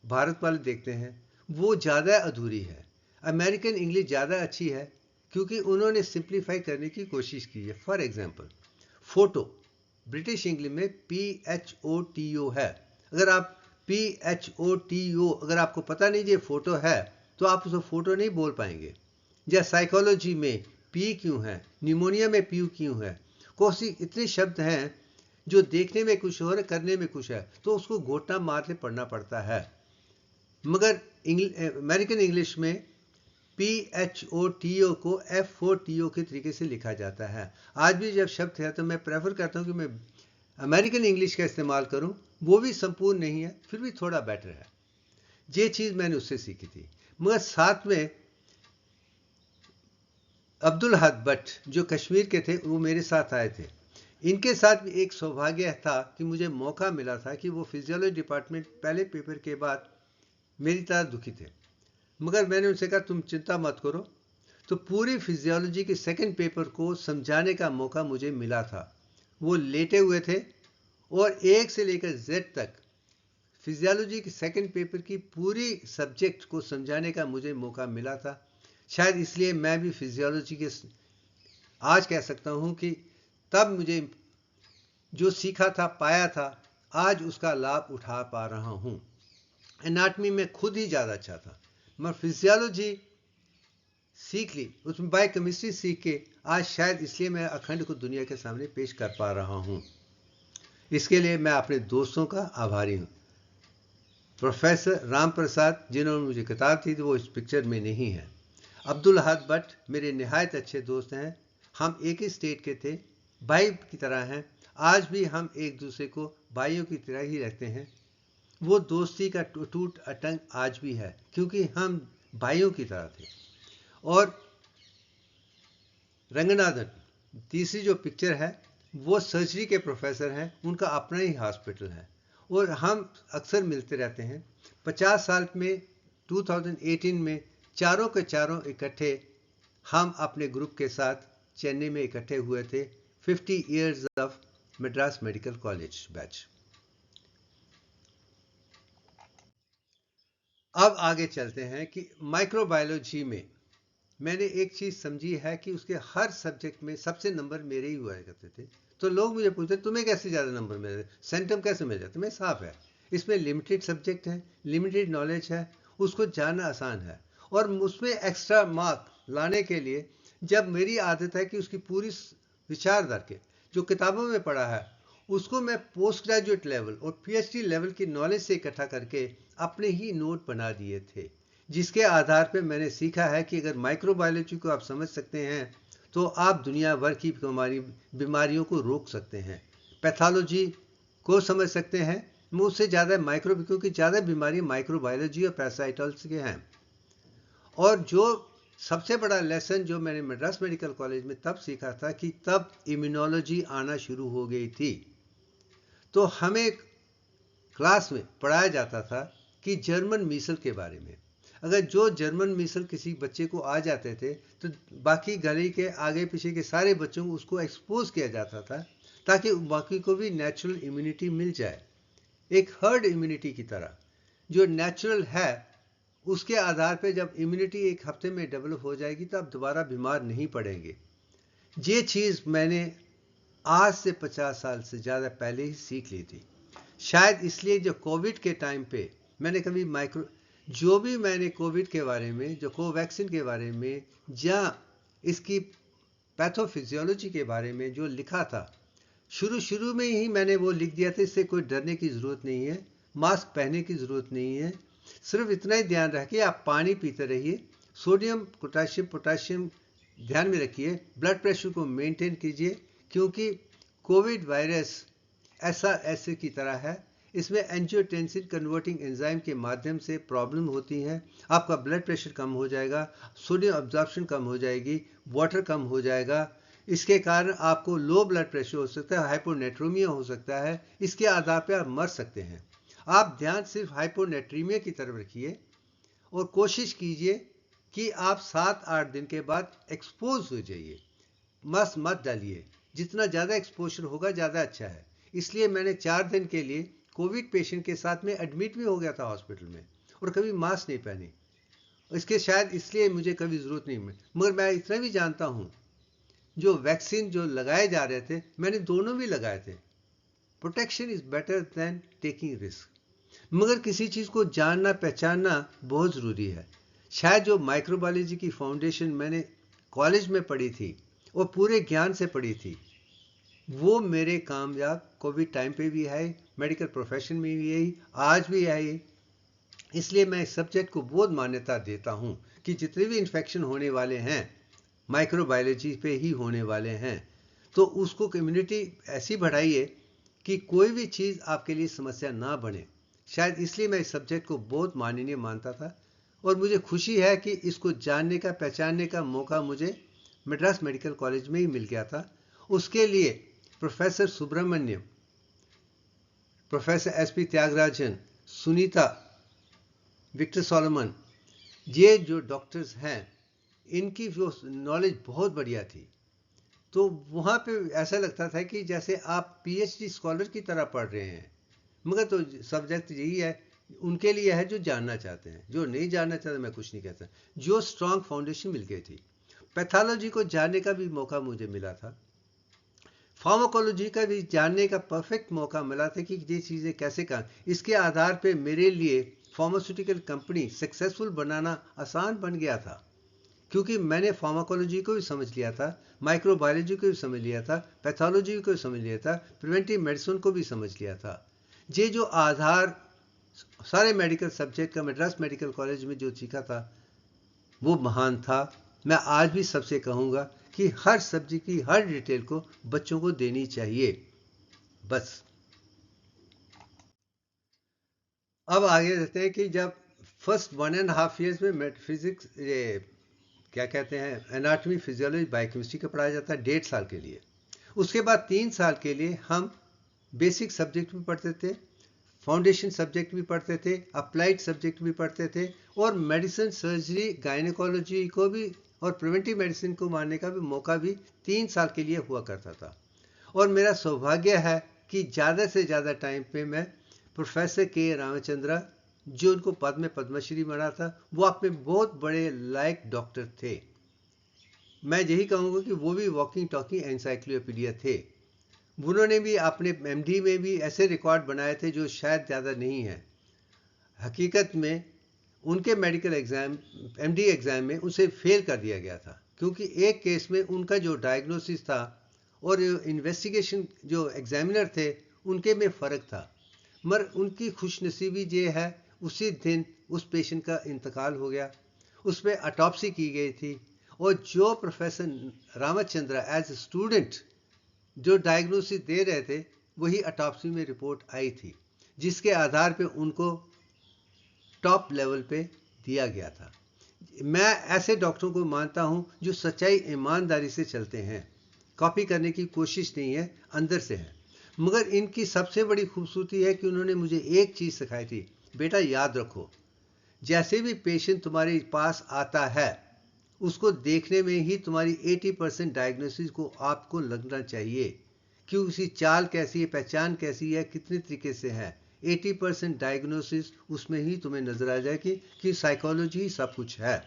भारत वाले देखते हैं, वो ज़्यादा अधूरी है। अमेरिकन इंग्लिश ज़्यादा अच्छी है क्योंकि उन्होंने सिंप्लीफाई करने की कोशिश की है। For example, photo British English में PHOTO है। अगर आप PHOTO अगर आपको पता नहीं ये फोटो है तो आप उसे फोटो नहीं बोल पाएंगे। या साइकोलॉजी में P क्यों है, निमोनिया में P क्यों है, कोई इतने शब्द हैं जो देखने में कुछ और करने में कुछ है, तो उसको घोटना मार के पढ़ना पड़ता है। मगर अमेरिकन इंग्लिश में PHOTO को FOTO के तरीके से लिखा जाता है। आज भी जब शब्द है तो मैं प्रेफर करता हूँ कि मैं अमेरिकन इंग्लिश का इस्तेमाल करूँ। वो भी संपूर्ण नहीं है, फिर भी थोड़ा बेटर है। ये चीज़ मैंने उससे सीखी थी। मगर साथ में अब्दुल हद भट्ट जो कश्मीर के थे, वो मेरे साथ आए थे। इनके साथ भी एक सौभाग्य था कि मुझे मौका मिला था कि वो फिजियोलॉजी डिपार्टमेंट पहले पेपर के बाद मेरी तरह दुखी थे। मगर मैंने उनसे कहा तुम चिंता मत करो। तो पूरी फिजियोलॉजी के सेकंड पेपर को समझाने का मौका मुझे मिला था। वो लेटे हुए थे और 1 से लेकर Z तक फिजियोलॉजी के सेकंड पेपर की पूरी सब्जेक्ट को समझाने का मुझे मौका मिला था। शायद इसलिए मैं भी फिजियोलॉजी के आज कह सकता हूँ कि तब मुझे जो सीखा था, पाया था, आज उसका लाभ उठा पा रहा हूँ। एनाटमी में खुद ही ज़्यादा अच्छा था, मगर फिजियोलॉजी सीख ली, उसमें बायोकेमिस्ट्री सीख के आज शायद इसलिए मैं अखंड को दुनिया के सामने पेश कर पा रहा हूँ। इसके लिए मैं अपने दोस्तों का आभारी हूँ। प्रोफेसर राम प्रसाद जिन्होंने मुझे किताब दी थी, वो इस पिक्चर में नहीं है। अब्दुल हद भट्ट मेरे निहायत अच्छे दोस्त हैं। हम एक ही स्टेट के थे, भाई की तरह हैं। आज भी हम एक दूसरे को भाइयों की तरह ही रहते हैं। वो दोस्ती का टूट अटंग आज भी है क्योंकि हम भाइयों की तरह थे। और रंगनाथन तीसरी जो पिक्चर है, वो सर्जरी के प्रोफेसर हैं, उनका अपना ही हॉस्पिटल है और हम अक्सर मिलते रहते हैं। 50 साल में 2018 में चारों के चारों इकट्ठे हम अपने ग्रुप के साथ चेन्नई में इकट्ठे हुए थे। 50 years of Madras medical college batch. अब आगे चलते हैं कि माइक्रोबायोलॉजी में मैंने एक चीज़ समझी है कि उसके हर सब्जेक्ट में सबसे नंबर मेरे ही हुआ करते थे। तो लोग मुझे पूछते तुम्हें कैसे ज़्यादा नंबर मिले, सेंटम कैसे मिल जाते। मैं साफ है, इसमें लिमिटेड सब्जेक्ट है, लिमिटेड नॉलेज है, उसको जानना आसान है। और उसमें एक्स्ट्रा मार्क लाने के लिए जब मेरी आदत है कि उसकी पूरी विचारधारा के जो किताबों में पढ़ा है उसको मैं पोस्ट ग्रेजुएट लेवल और PhD लेवल की नॉलेज से इकट्ठा करके अपने ही नोट बना दिए थे, जिसके आधार पर मैंने सीखा है कि अगर माइक्रोबायोलॉजी को आप समझ सकते हैं तो आप दुनिया भर की बीमारियों को रोक सकते हैं। पैथोलॉजी को समझ सकते हैं, मुझसे ज़्यादा माइक्रो, क्योंकि ज़्यादा बीमारी माइक्रोबायोलॉजी और पैरासाइटोलॉजी के हैं। और जो सबसे बड़ा लेसन जो मैंने मद्रास मेडिकल कॉलेज में तब सीखा था कि तब इम्यूनोलॉजी आना शुरू हो गई थी। तो हमें क्लास में पढ़ाया जाता था कि जर्मन मीसल के बारे में। अगर जो जर्मन मीसल किसी बच्चे को आ जाते थे तो बाकी गली के आगे पीछे के सारे बच्चों को उसको एक्सपोज किया जाता था ताकि बाकी को भी नेचुरल इम्यूनिटी मिल जाए, एक हर्ड इम्यूनिटी की तरह जो नेचुरल है। उसके आधार पर जब इम्यूनिटी एक हफ्ते में डेवलप हो जाएगी तो आप दोबारा बीमार नहीं पड़ेंगे। ये चीज़ मैंने आज से 50 साल से ज़्यादा पहले ही सीख ली थी। शायद इसलिए जो कोविड के टाइम पे मैंने कभी जो भी मैंने कोविड के बारे में, जो कोवैक्सीन के बारे में या इसकी पैथोफिजियोलॉजी के बारे में जो लिखा था, शुरू में ही मैंने वो लिख दिया था। इससे कोई डरने की ज़रूरत नहीं है, मास्क पहनने की ज़रूरत नहीं है, सिर्फ इतना ही ध्यान रखिए आप पानी पीते रहिए, सोडियम पोटाशियम ध्यान में रखिए, ब्लड प्रेशर को मेंटेन कीजिए, क्योंकि कोविड वायरस ऐसे की तरह है, इसमें एंजियोटेंसिन कन्वर्टिंग एंजाइम के माध्यम से प्रॉब्लम होती है। आपका ब्लड प्रेशर कम हो जाएगा, सोडियम अब्जॉर्प्शन कम हो जाएगी, वाटर कम हो जाएगा। इसके कारण आपको लो ब्लड प्रेशर हो सकता है, हाइपोनेट्रीमिया हो सकता है। इसके आधार पर आप मर सकते हैं। आप ध्यान सिर्फ हाइपोनेट्रीमिया की तरफ रखिए और कोशिश कीजिए कि आप 7-8 दिन के बाद एक्सपोज हो जाइए। मास्क मत डालिए, जितना ज़्यादा एक्सपोजर होगा ज़्यादा अच्छा है। इसलिए मैंने 4 दिन के लिए कोविड पेशेंट के साथ में एडमिट भी हो गया था हॉस्पिटल में और कभी मास्क नहीं पहनी। इसके शायद इसलिए मुझे कभी ज़रूरत नहीं है। मगर मैं इतना भी जानता हूँ, जो वैक्सीन जो लगाए जा रहे थे, मैंने दोनों भी लगाए थे। Protection is better than taking risk. मगर किसी चीज़ को जानना पहचानना बहुत ज़रूरी है। शायद जो माइक्रोबायोलॉजी की फाउंडेशन मैंने कॉलेज में पढ़ी थी और पूरे ज्ञान से पढ़ी थी, वो मेरे कामयाब कोविड टाइम पे भी है, मेडिकल प्रोफेशन में भी यही, आज भी है। इसलिए मैं इस सब्जेक्ट को बहुत मान्यता देता हूँ कि जितने भी इन्फेक्शन होने वाले हैं माइक्रोबायोलॉजी पे ही होने वाले हैं। तो उसको कम्युनिटी ऐसी बढ़ाइए कि कोई भी चीज़ आपके लिए समस्या ना बने। शायद इसलिए मैं इस सब्जेक्ट को बहुत माननीय मानता था और मुझे खुशी है कि इसको जानने का पहचानने का मौका मुझे मद्रास मेडिकल कॉलेज में ही मिल गया था। उसके लिए professor Subramaniam, professor SP Thyagarajan, Sunita, Victor Solomon, ये जो डॉक्टर्स हैं, इनकी जो नॉलेज बहुत बढ़िया थी। तो वहाँ पे ऐसा लगता था कि जैसे आप पीएचडी स्कॉलर की तरह पढ़ रहे हैं। मगर तो सब्जेक्ट यही है, उनके लिए है जो जानना चाहते हैं। जो नहीं जानना चाहते मैं कुछ नहीं कहता। जो स्ट्रांग फाउंडेशन मिल गई थी, पैथोलॉजी को जानने का भी मौका मुझे मिला था, फार्माकोलॉजी का भी जानने का परफेक्ट मौका मिला था कि ये चीज़ें कैसे काम। इसके आधार पे मेरे लिए फार्मास्यूटिकल कंपनी सक्सेसफुल बनाना आसान बन गया था, क्योंकि मैंने फार्माकोलॉजी को भी समझ लिया था, माइक्रोबायोलॉजी को भी समझ लिया था, पैथोलॉजी को भी समझ लिया था, प्रिवेंटिव मेडिसिन को भी समझ लिया था। ये जो आधार सारे मेडिकल सब्जेक्ट का मद्रास मेडिकल कॉलेज में जो सीखा था, वो महान था। मैं आज भी सबसे कहूँगा कि हर सब्जेक्ट की हर डिटेल को बच्चों को देनी चाहिए। बस अब आगे रहते हैं कि जब फर्स्ट 1.5 ईयर्स में फिजिक्स, ये क्या कहते हैं, एनाटॉमी, फिजियोलॉजी, बायोकेमिस्ट्री का पढ़ाया जाता है 1.5 साल के लिए। उसके बाद 3 साल के लिए हम बेसिक सब्जेक्ट भी पढ़ते थे, फाउंडेशन सब्जेक्ट भी पढ़ते थे, अप्लाइड सब्जेक्ट भी पढ़ते थे, और मेडिसिन, सर्जरी, गायनेकोलॉजी को भी और प्रिवेंटिव मेडिसिन को मानने का भी मौका भी 3 साल के लिए हुआ करता था। और मेरा सौभाग्य है कि ज़्यादा से ज़्यादा टाइम पे मैं प्रोफेसर के रामचंद्रा, जो उनको पद में पद्मश्री मिला था, वो अपने बहुत बड़े लायक डॉक्टर थे। मैं यही कहूँगा कि वो भी वॉकिंग टॉकिंग एनसाइक्लोपीडिया थे। उन्होंने भी अपने एमडी में भी ऐसे रिकॉर्ड बनाए थे जो शायद ज़्यादा नहीं है। हकीकत में उनके मेडिकल एग्ज़ाम, एमडी एग्ज़ाम में उसे फेल कर दिया गया था, क्योंकि एक केस में उनका जो डायग्नोसिस था और इन्वेस्टिगेशन जो एग्जामिनर थे उनके में फ़र्क था। मगर उनकी खुशनसीबी ये है, उसी दिन उस पेशेंट का इंतकाल हो गया। उस पर ऑटोप्सी की गई थी और जो professor Ramachandra as a student जो डायग्नोसिस दे रहे थे, वही ऑटोप्सी में रिपोर्ट आई थी, जिसके आधार पे उनको टॉप लेवल पे दिया गया था। मैं ऐसे डॉक्टरों को मानता हूं जो सच्चाई, ईमानदारी से चलते हैं, कॉपी करने की कोशिश नहीं है, अंदर से है। मगर इनकी सबसे बड़ी खूबसूरती है कि उन्होंने मुझे एक चीज़ सिखाई थी, बेटा याद रखो, जैसे भी पेशेंट तुम्हारे पास आता है, उसको देखने में ही तुम्हारी 80% डायग्नोसिस को आपको लगना चाहिए कि उसकी चाल कैसी है, पहचान कैसी है, कितने तरीके से है। 80% डायग्नोसिस उसमें ही तुम्हें नजर आ जाएगी कि साइकोलॉजी सब कुछ है।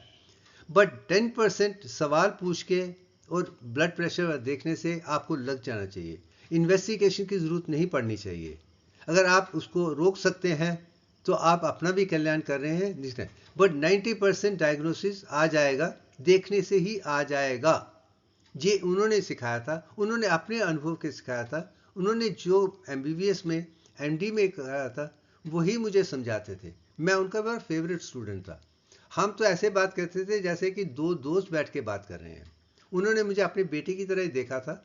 बट 10% सवाल पूछ के और ब्लड प्रेशर देखने से आपको लग जाना चाहिए। इन्वेस्टिगेशन की ज़रूरत नहीं पड़नी चाहिए। अगर आप उसको रोक सकते हैं तो आप अपना भी कल्याण कर रहे हैं। बट 90% डायग्नोसिस आ जाएगा, देखने से ही आ जाएगा। ये उन्होंने सिखाया था, उन्होंने अपने अनुभव के सिखाया था। उन्होंने जो एमबीबीएस में, एमडी में कराया था, वही मुझे समझाते थे। मैं उनका बड़ा फेवरेट स्टूडेंट था। हम तो ऐसे बात करते थे जैसे कि दो दोस्त बैठ के बात कर रहे हैं। उन्होंने मुझे अपनी बेटी की तरह ही देखा था।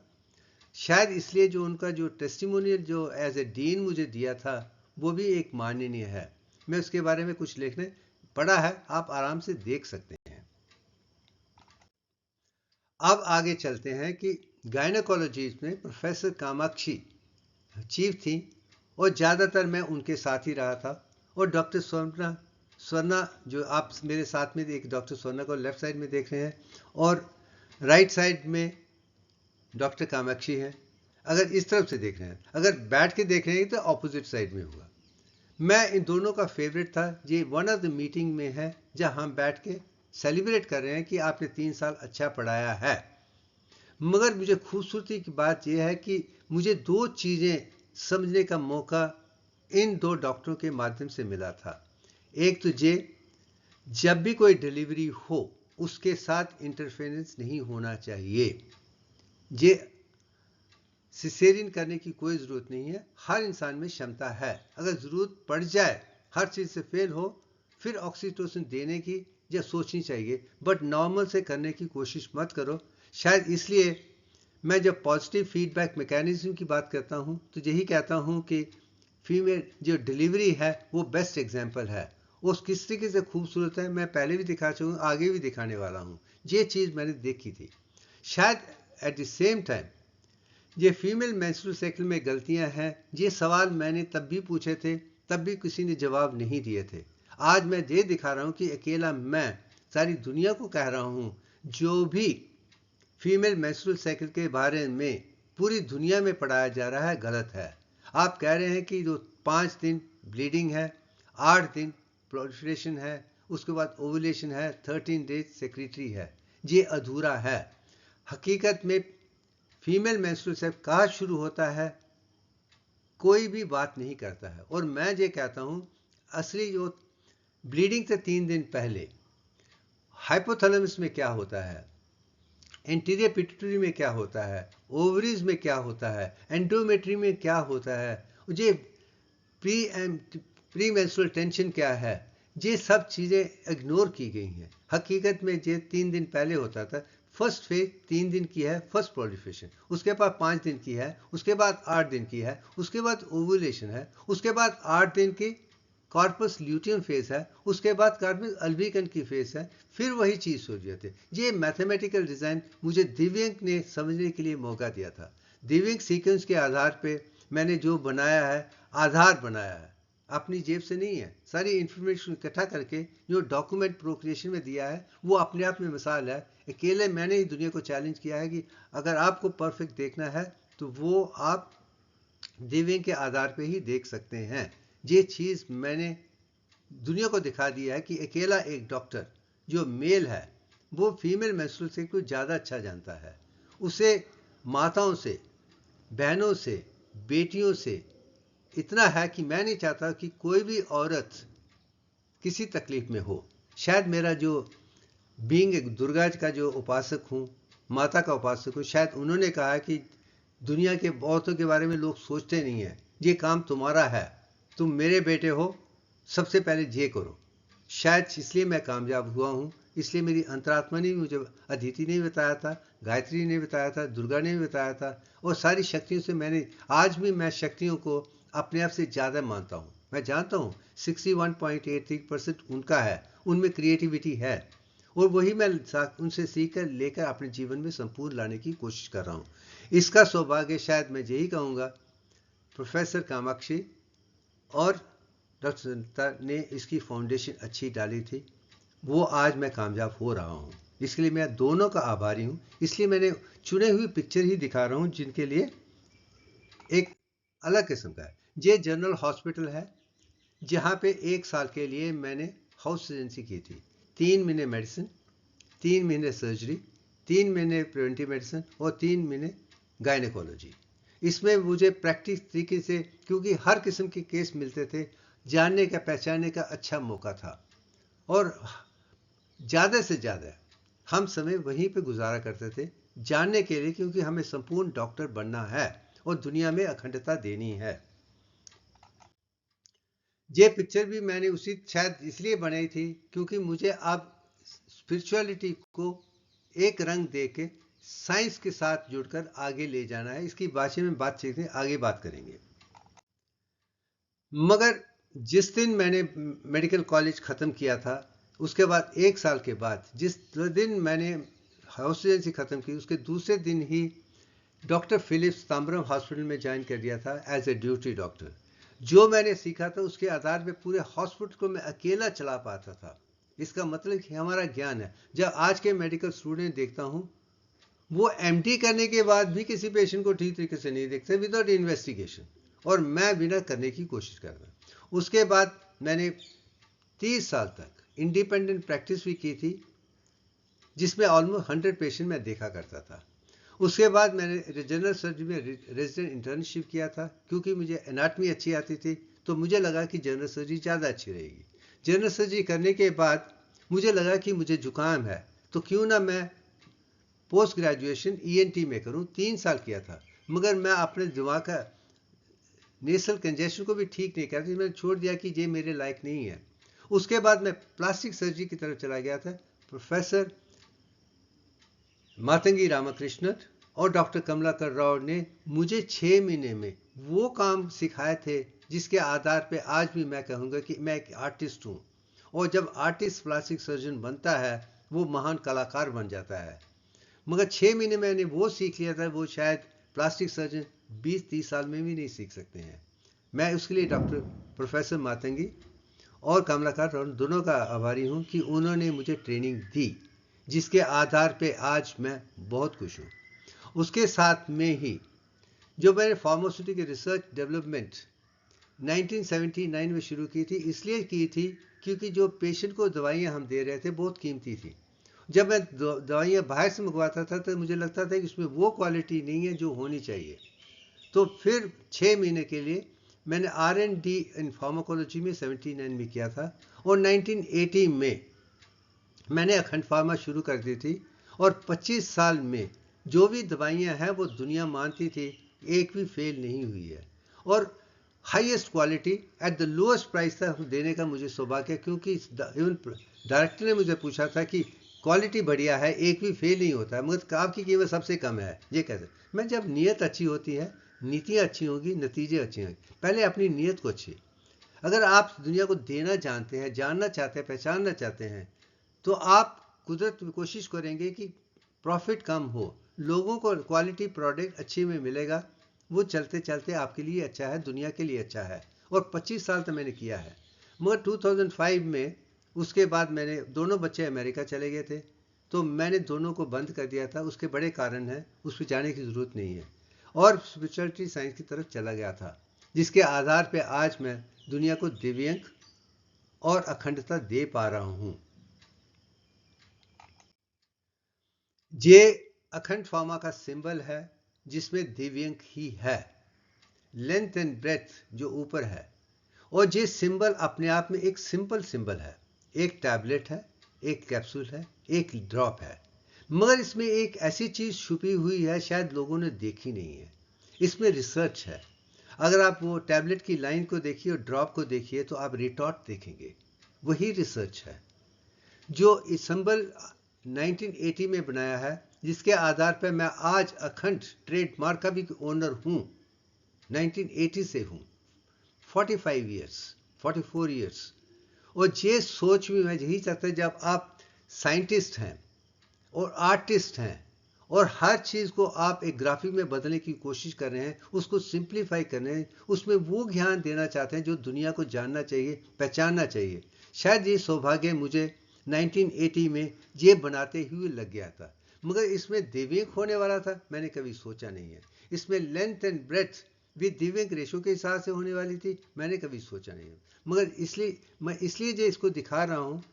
शायद इसलिए जो उनका जो टेस्टिमोनियल जो एज ए डीन मुझे दिया था, वो भी एक माननीय है। मैं उसके बारे में कुछ लिखने पढ़ा है, आप आराम से देख सकते हैं। अब आगे चलते हैं कि गायनेकोलॉजी में प्रोफेसर कामाक्षी चीफ थी और ज़्यादातर मैं उनके साथ ही रहा था। और डॉक्टर स्वर्णा जो आप मेरे साथ में एक डॉक्टर स्वर्णा को लेफ्ट साइड में देख रहे हैं और राइट साइड में डॉक्टर कामाक्षी है। अगर इस तरफ से देख रहे हैं, अगर बैठ के देख रहे हैं तो ऑपोजिट साइड में होगा। मैं इन दोनों का फेवरेट था। ये वन ऑफ द मीटिंग में है जहां हम बैठ के सेलिब्रेट कर रहे हैं कि आपने 3 साल अच्छा पढ़ाया है। मगर मुझे खूबसूरती की बात यह है कि मुझे 2 चीज़ें समझने का मौका इन 2 डॉक्टरों के माध्यम से मिला था। एक तो ये, जब भी कोई डिलीवरी हो उसके साथ इंटरफेरेंस नहीं होना चाहिए। ये सिसेरियन करने की कोई ज़रूरत नहीं है। हर इंसान में क्षमता है, अगर ज़रूरत पड़ जाए हर चीज़ से फेल हो फिर ऑक्सीटोसिन देने की या सोचनी चाहिए, बट नॉर्मल से करने की कोशिश मत करो। शायद इसलिए मैं जब पॉजिटिव फीडबैक मैकेनिज्म की बात करता हूँ तो यही कहता हूँ कि फीमेल जो डिलीवरी है वो बेस्ट एग्जाम्पल है। उस किस तरीके से खूबसूरत है, मैं पहले भी दिखा चुका हूँ, आगे भी दिखाने वाला हूँ। ये चीज़ मैंने देखी थी। शायद एट द सेम टाइम ये फीमेल मेंस्ट्रुअल साइकिल में गलतियां हैं, ये सवाल मैंने तब भी पूछे थे, तब भी किसी ने जवाब नहीं दिए थे। आज मैं ये दिखा रहा हूँ कि अकेला मैं सारी दुनिया को कह रहा हूँ, जो भी फीमेल मेंस्ट्रुअल साइकिल के बारे में पूरी दुनिया में पढ़ाया जा रहा है गलत है। आप कह रहे हैं कि जो 5 दिन ब्लीडिंग है, 8 दिन प्रोलिफरेशन है, उसके बाद ओवुलेशन है, 13 डेज सेक्रेटरी है, ये अधूरा है। हकीकत में फीमेल मेंस्ट्रुअल साइकिल कहाँ शुरू होता है कोई भी बात नहीं करता है। और मैं ये कहता हूँ असली जो ब्लीडिंग से 3 दिन पहले हाइपोथैलेमस में क्या होता है, एंटीरियर पिट्यूटरी में क्या होता है, ओवरीज में क्या होता है, एंडोमेट्री में क्या होता है, ये प्री मेंस्ट्रुअल टेंशन क्या है, ये सब चीज़ें इग्नोर की गई हैं। हकीकत में ये 3 दिन पहले होता था। फर्स्ट फेज 3 दिन की है, फर्स्ट प्रोलिफरेशन, उसके बाद 5 दिन की है, उसके बाद 8 दिन की है, उसके बाद ओवुलेशन है, उसके बाद 8 दिन की कॉर्पस ल्यूटियम फेज है, उसके बाद कॉर्पस अल्बिकन की फेज है, फिर वही चीज़ हो जाती है। ये मैथमेटिकल डिज़ाइन मुझे दिव्यांक ने समझने के लिए मौका दिया था। दिव्यांक सीक्वेंस के आधार पे मैंने जो बनाया है, आधार बनाया है, अपनी जेब से नहीं है। सारी इंफॉर्मेशन इकट्ठा करके जो डॉक्यूमेंट प्रोक्रिएशन में दिया है वो अपने आप में मिसाल है। अकेले मैंने ही दुनिया को चैलेंज किया है कि अगर आपको परफेक्ट देखना है तो वो आप दिव्यांक के आधार पे ही देख सकते हैं। ये चीज़ मैंने दुनिया को दिखा दिया है कि अकेला एक डॉक्टर जो मेल है वो फीमेल मेंस्ट्रुअल साइकिल को ज़्यादा अच्छा जानता है। उसे माताओं से, बहनों से, बेटियों से इतना है कि मैं नहीं चाहता कि कोई भी औरत किसी तकलीफ में हो। शायद मेरा जो बीइंग एक दुर्गा का जो उपासक हूँ, माता का उपासक हूँ, शायद उन्होंने कहा कि दुनिया के औरतों के बारे में लोग सोचते नहीं हैं, ये काम तुम्हारा है, तुम मेरे बेटे हो, सबसे पहले ये करो। शायद इसलिए मैं कामयाब हुआ हूँ, इसलिए मेरी अंतरात्मा ने भी मुझे, अदिति ने भी बताया था, गायत्री ने बताया था, दुर्गा ने भी बताया था, और सारी शक्तियों से मैंने, आज भी मैं शक्तियों को अपने आप से ज़्यादा मानता हूँ। मैं जानता हूँ 61.83% उनका है, उनमें क्रिएटिविटी है, और वही मैं उनसे सीख कर लेकर अपने जीवन में संपूर्ण लाने की कोशिश कर रहा हूँ। इसका सौभाग्य शायद मैं यही कहूँगा प्रोफेसर कामाक्षी और डॉक्टर संता ने इसकी फाउंडेशन अच्छी डाली थी, वो आज मैं कामयाब हो रहा हूँ। इसके लिए मैं दोनों का आभारी हूँ। इसलिए मैंने चुने हुई पिक्चर ही दिखा रहा हूँ जिनके लिए एक अलग किस्म का है। ये जनरल हॉस्पिटल है जहाँ पे 1 साल के लिए मैंने हाउस सर्जेंसी की थी। 3 महीने मेडिसिन, 3 महीने सर्जरी, 3 महीने प्रिवेंटिव मेडिसिन और 3 महीने गायनेकोलॉजी। इसमें मुझे प्रैक्टिस तरीके से, क्योंकि हर किस्म के केस मिलते थे, जानने का पहचानने का अच्छा मौका था। और ज़्यादा से ज़्यादा हम समय वहीं पे गुजारा करते थे जानने के लिए, क्योंकि हमें संपूर्ण डॉक्टर बनना है और दुनिया में अखंडता देनी है। ये पिक्चर भी मैंने उसी शायद इसलिए बनाई थी क्योंकि मुझे अब स्पिरिचुअलिटी को एक रंग दे के साइंस के साथ जुड़कर आगे ले जाना है। इसकी भाषा में बात सीखते आगे बात करेंगे। मगर जिस दिन मैंने मेडिकल कॉलेज ख़त्म किया था, उसके बाद 1 साल के बाद जिस दिन मैंने हाउस रेजिडेंसी ख़त्म की, उसके दूसरे दिन ही डॉक्टर फिलिप्स तांबरम हॉस्पिटल में ज्वाइन कर दिया था एज ए ड्यूटी डॉक्टर। जो मैंने सीखा था उसके आधार पे पूरे हॉस्पिटल को मैं अकेला चला पाता था। इसका मतलब कि हमारा ज्ञान है। जब आज के मेडिकल स्टूडेंट देखता हूँ, वो एमडी करने के बाद भी किसी पेशेंट को ठीक तरीके से नहीं देखते विदाउट इन्वेस्टिगेशन, और मैं बिना करने की कोशिश कर रहा हूँ। उसके बाद मैंने 30 साल तक इंडिपेंडेंट प्रैक्टिस भी की थी, जिसमें ऑलमोस्ट 100 पेशेंट मैं देखा करता था। उसके बाद मैंने जनरल सर्जरी में रेजिडेंट इंटर्नशिप किया था, क्योंकि मुझे एनाटमी अच्छी आती थी, तो मुझे लगा कि जनरल सर्जरी ज़्यादा अच्छी रहेगी। जनरल सर्जरी करने के बाद मुझे लगा कि मुझे जुकाम है, तो क्यों ना मैं पोस्ट ग्रेजुएशन ईएनटी में करूं। 3 साल किया था, मगर मैं अपने दिमाग का नेसल कंजेशन को भी ठीक नहीं करती, मैंने छोड़ दिया कि ये मेरे लायक नहीं है। उसके बाद मैं प्लास्टिक सर्जरी की तरफ चला गया था। प्रोफेसर मातंगी रामकृष्णन और डॉक्टर कमलाकर राव ने मुझे 6 महीने में वो काम सिखाए थे जिसके आधार पे आज भी मैं कहूँगा कि मैं एक आर्टिस्ट हूँ। और जब आर्टिस्ट प्लास्टिक सर्जन बनता है, वो महान कलाकार बन जाता है। मगर 6 महीने मैंने वो सीख लिया था, वो शायद प्लास्टिक सर्जन 20-30 साल में भी नहीं सीख सकते हैं। मैं उसके लिए डॉक्टर प्रोफेसर मातंगी और कमलाकर राव दोनों का आभारी हूँ कि उन्होंने मुझे ट्रेनिंग दी, जिसके आधार पे आज मैं बहुत खुश हूँ। उसके साथ में ही जो मैंने फार्मास्यूटिकल रिसर्च डेवलपमेंट 1979 में शुरू की थी, इसलिए की थी क्योंकि जो पेशेंट को दवाइयाँ हम दे रहे थे बहुत कीमती थी। जब मैं दवाइयाँ बाहर से मंगवाता था तो मुझे लगता था कि उसमें वो क्वालिटी नहीं है जो होनी चाहिए। तो फिर 6 महीने के लिए मैंने R&D इन फार्माकोलॉजी में 79 में किया था, और 1980 में मैंने अखंड फार्मा शुरू कर दी थी। और 25 साल में जो भी दवाइयाँ हैं वो दुनिया मानती थी, एक भी फेल नहीं हुई है। और highest quality at the lowest price तक देने का मुझे सौभाग्य है, क्योंकि इवन डायरेक्टर ने मुझे पूछा था कि क्वालिटी बढ़िया है, एक भी फेल नहीं होता है, मगर आपकी कीमत सबसे कम है, ये कैसे? मैं जब नीयत अच्छी होती है, नीतियाँ अच्छी होंगी, नतीजे अच्छे होंगे। पहले अपनी नीयत को अच्छी, अगर आप दुनिया को देना जानते हैं, जानना चाहते हैं, पहचानना चाहते हैं, तो आप कुदरत में कोशिश करेंगे कि प्रॉफिट कम हो, लोगों को क्वालिटी प्रोडक्ट अच्छी में मिलेगा, वो चलते चलते आपके लिए अच्छा है, दुनिया के लिए अच्छा है। और 25 साल तक मैंने किया है। मगर 2005 में उसके बाद मैंने दोनों बच्चे अमेरिका चले गए थे, तो मैंने दोनों को बंद कर दिया था। उसके बड़े कारण हैं, उस पर जाने की ज़रूरत नहीं है। और स्पिरिचुअलिटी साइंस की तरफ चला गया था, जिसके आधार पर आज मैं दुनिया को दिव्यांग और अखंडता दे पा रहा हूँ। ये अखंड फार्मा का सिंबल है, जिसमें दिव्यांग ही है, लेंथ एंड ब्रेथ जो ऊपर है। और ये सिंबल अपने आप में एक सिंपल सिंबल है, एक टैबलेट है, एक कैप्सूल है, एक ड्रॉप है। मगर इसमें एक ऐसी चीज छुपी हुई है, शायद लोगों ने देखी नहीं है। इसमें रिसर्च है। अगर आप वो टैबलेट की लाइन को देखिए और ड्रॉप को देखिए, तो आप रिटॉर्ट देखेंगे, वही रिसर्च है। जो इस सिंबल 1980 में बनाया है, जिसके आधार पर मैं आज अखंड ट्रेडमार्क का भी ओनर हूं, 1980 से हूं, 45 ईयर्स, 44 ईयर्स। और ये सोच भी मैं यही चाहता हूं, जब आप साइंटिस्ट हैं और आर्टिस्ट हैं और हर चीज़ को आप एक ग्राफिक में बदलने की कोशिश कर रहे हैं, उसको सिंप्लीफाई कर रहे हैं, उसमें वो ज्ञान देना चाहते हैं जो दुनिया को जानना चाहिए, पहचानना चाहिए। शायद ये सौभाग्य मुझे 1980 में ये बनाते हुए लग गया था। मगर इसमें दिव्यांग होने वाला था, मैंने कभी सोचा नहीं है। इसमें लेंथ एंड ब्रेथ भी दिव्यांग रेशो के हिसाब से होने वाली थी, मैंने कभी सोचा नहीं है। मगर इसलिए जो इसको दिखा रहा हूँ,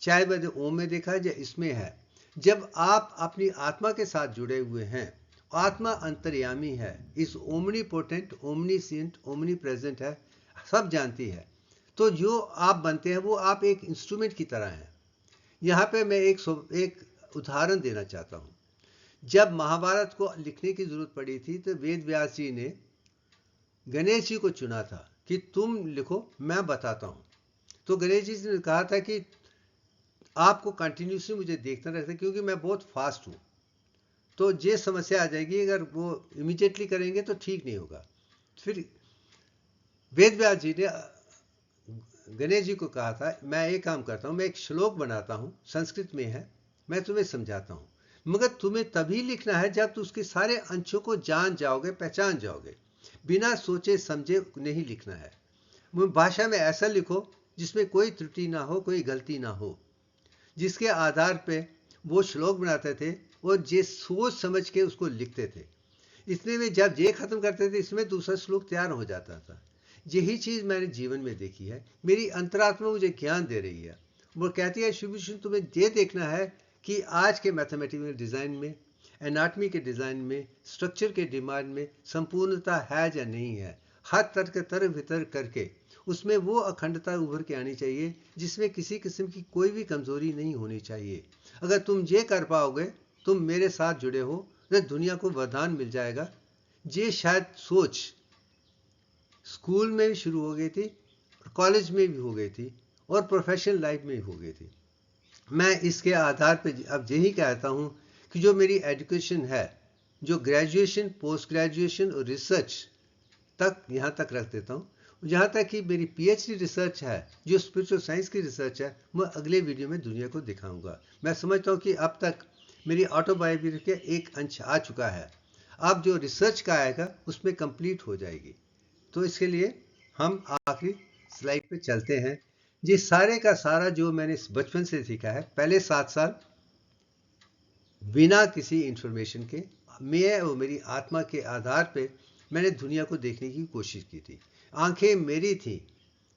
चाहे वह ओम में देखा है या इसमें है। जब आप अपनी आत्मा के साथ जुड़े हुए हैं, आत्मा अंतर्यामी है, इस omni potent, omniscient, omni present है, सब जानती है। तो जो आप बनते हैं वो आप एक इंस्ट्रूमेंट की तरह हैं। यहाँ पे मैं एक उदाहरण देना चाहता हूँ। जब महाभारत को लिखने की जरूरत पड़ी थी, तो वेद व्यास जी ने गणेश जी को चुना था कि तुम लिखो, मैं बताता हूँ। तो गणेश जी ने कहा था कि आपको कंटिन्यूसली मुझे देखना रहता है, क्योंकि मैं बहुत फास्ट हूँ, तो ये समस्या आ जाएगी, अगर वो इमीडिएटली करेंगे तो ठीक नहीं होगा। फिर वेद व्यास जी ने गणेश जी को कहा था, मैं एक काम करता हूँ, मैं एक श्लोक बनाता हूँ, संस्कृत में है, मैं तुम्हें समझाता हूँ, मगर तुम्हें तभी लिखना है जब तुम उसके सारे अंशों को जान जाओगे, पहचान जाओगे। बिना सोचे समझे नहीं लिखना है। भाषा में ऐसा लिखो जिसमें कोई त्रुटि ना हो, कोई गलती ना हो। जिसके आधार पे वो श्लोक बनाते थे और ये सोच समझ के उसको लिखते थे। इसलिए वे जब ये खत्म करते थे, इसमें दूसरा श्लोक तैयार हो जाता था। यही चीज मैंने जीवन में देखी है। मेरी अंतरात्मा मुझे ज्ञान दे रही है। वो कहती है, शुभ तुम्हें ये देखना है कि आज के मैथमेटिकल डिजाइन में, एनाटमी के डिजाइन में, स्ट्रक्चर के डिमांड में संपूर्णता है या नहीं है। हर तर्क तर्क वितर्क करके उसमें वो अखंडता उभर के आनी चाहिए जिसमें किसी किस्म की कोई भी कमजोरी नहीं होनी चाहिए। अगर तुम ये कर पाओगे, तुम मेरे साथ जुड़े हो, तो दुनिया को वरदान मिल जाएगा। ये शायद सोच स्कूल में भी शुरू हो गई थी, कॉलेज में भी हो गई थी और प्रोफेशनल लाइफ में भी हो गई थी। मैं इसके आधार पर अब यही कहता हूँ कि जो मेरी एजुकेशन है, जो ग्रेजुएशन, पोस्ट ग्रेजुएशन और रिसर्च तक यहाँ तक रख देता हूँ, जहाँ तक कि मेरी पीएचडी रिसर्च है, जो स्पिरिचुअल साइंस की रिसर्च है, मैं अगले वीडियो में दुनिया को दिखाऊंगा। मैं समझता हूँ कि अब तक मेरी ऑटोबायोग्राफी का एक अंश आ चुका है। अब जो रिसर्च का आएगा उसमें कंप्लीट हो जाएगी। तो इसके लिए हम आखिरी स्लाइड पे चलते हैं। ये सारे का सारा जो मैंने बचपन से सीखा है, पहले 7 साल बिना किसी इंफॉर्मेशन के, मैं और मेरी आत्मा के आधार पे मैंने दुनिया को देखने की कोशिश की थी। आंखें मेरी थी,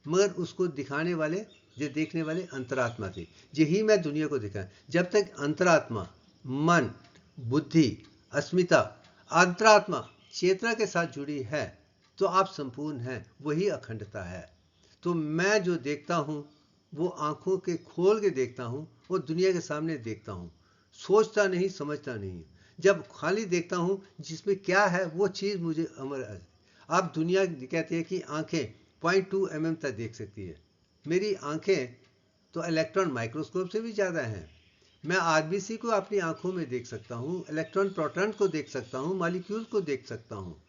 मगर उसको दिखाने वाले, जो देखने वाले अंतरात्मा थे। यही मैं दुनिया को दिखा। जब तक अंतरात्मा, मन, बुद्धि, अस्मिता, अंतरात्मा चेतना के साथ जुड़ी है तो आप संपूर्ण हैं, वही अखंडता है। तो मैं जो देखता हूँ वो आंखों के खोल के देखता हूँ और दुनिया के सामने देखता हूँ, सोचता नहीं, समझता नहीं। जब खाली देखता हूँ जिसमें क्या है वो चीज़ मुझे अमर है। अब दुनिया कहती है कि आंखें 0.2 mm तक देख सकती है। मेरी आंखें तो इलेक्ट्रॉन माइक्रोस्कोप से भी ज़्यादा हैं। मैं आरबीसी को अपनी आंखों में देख सकता हूँ, इलेक्ट्रॉन प्रोटॉन को देख सकता हूँ, मॉलिक्यूल को देख सकता हूँ।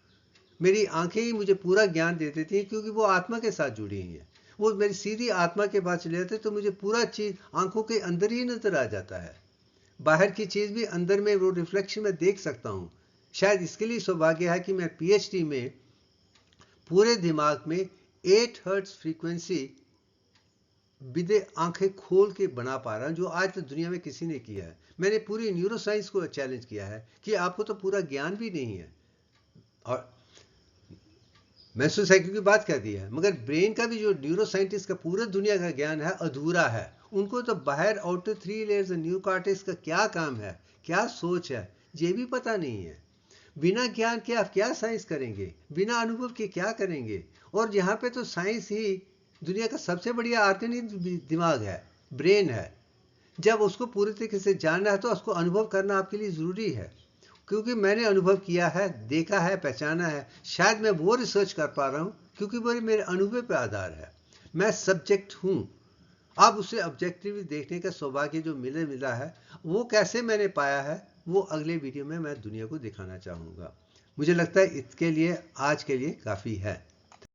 मेरी आंखें ही मुझे पूरा ज्ञान दे देती हैं, क्योंकि वो आत्मा के साथ जुड़ी हुई हैं। वो मेरी सीधी आत्मा के पास चले जाते तो मुझे पूरा चीज़ आंखों के अंदर ही नजर आ जाता है। बाहर की चीज़ भी अंदर में वो रिफ्लेक्शन में देख सकता हूँ। शायद इसके लिए सौभाग्य है कि मैं पीएचडी में पूरे दिमाग में 8 हर्ट्ज फ्रीक्वेंसी बिदे आंखें खोल के बना पा रहा हूं, जो आज तक दुनिया में किसी ने किया है। मैंने पूरी न्यूरोसाइंस को चैलेंज किया है कि आपको तो पूरा ज्ञान भी नहीं है, और मैसूसाइकिल की बात कर दी है, मगर ब्रेन का भी जो न्यूरो साइंटिस्ट का पूरे दुनिया का ज्ञान है अधूरा है। उनको तो बाहर आउटर 3 लेयर्स न्यू कॉर्टेक्स का क्या काम है, क्या सोच है, ये भी पता नहीं है। बिना ज्ञान के आप क्या साइंस करेंगे, बिना अनुभव के क्या करेंगे। और यहाँ पे तो साइंस ही दुनिया का सबसे बढ़िया आर्गेनिक दिमाग है, ब्रेन है। जब उसको पूरी तरीके से जानना है तो उसको अनुभव करना आपके लिए ज़रूरी है। क्योंकि मैंने अनुभव किया है, देखा है, पहचाना है। शायद मैं वो रिसर्च कर पा रहा हूँ क्योंकि वो मेरे अनुभव पे आधार है। मैं सब्जेक्ट हूँ। अब उसे ऑब्जेक्टिव देखने का सौभाग्य जो मिला है, वो कैसे मैंने पाया है, वो अगले वीडियो में मैं दुनिया को दिखाना चाहूँगा। मुझे लगता है इसके लिए आज के लिए काफ़ी है।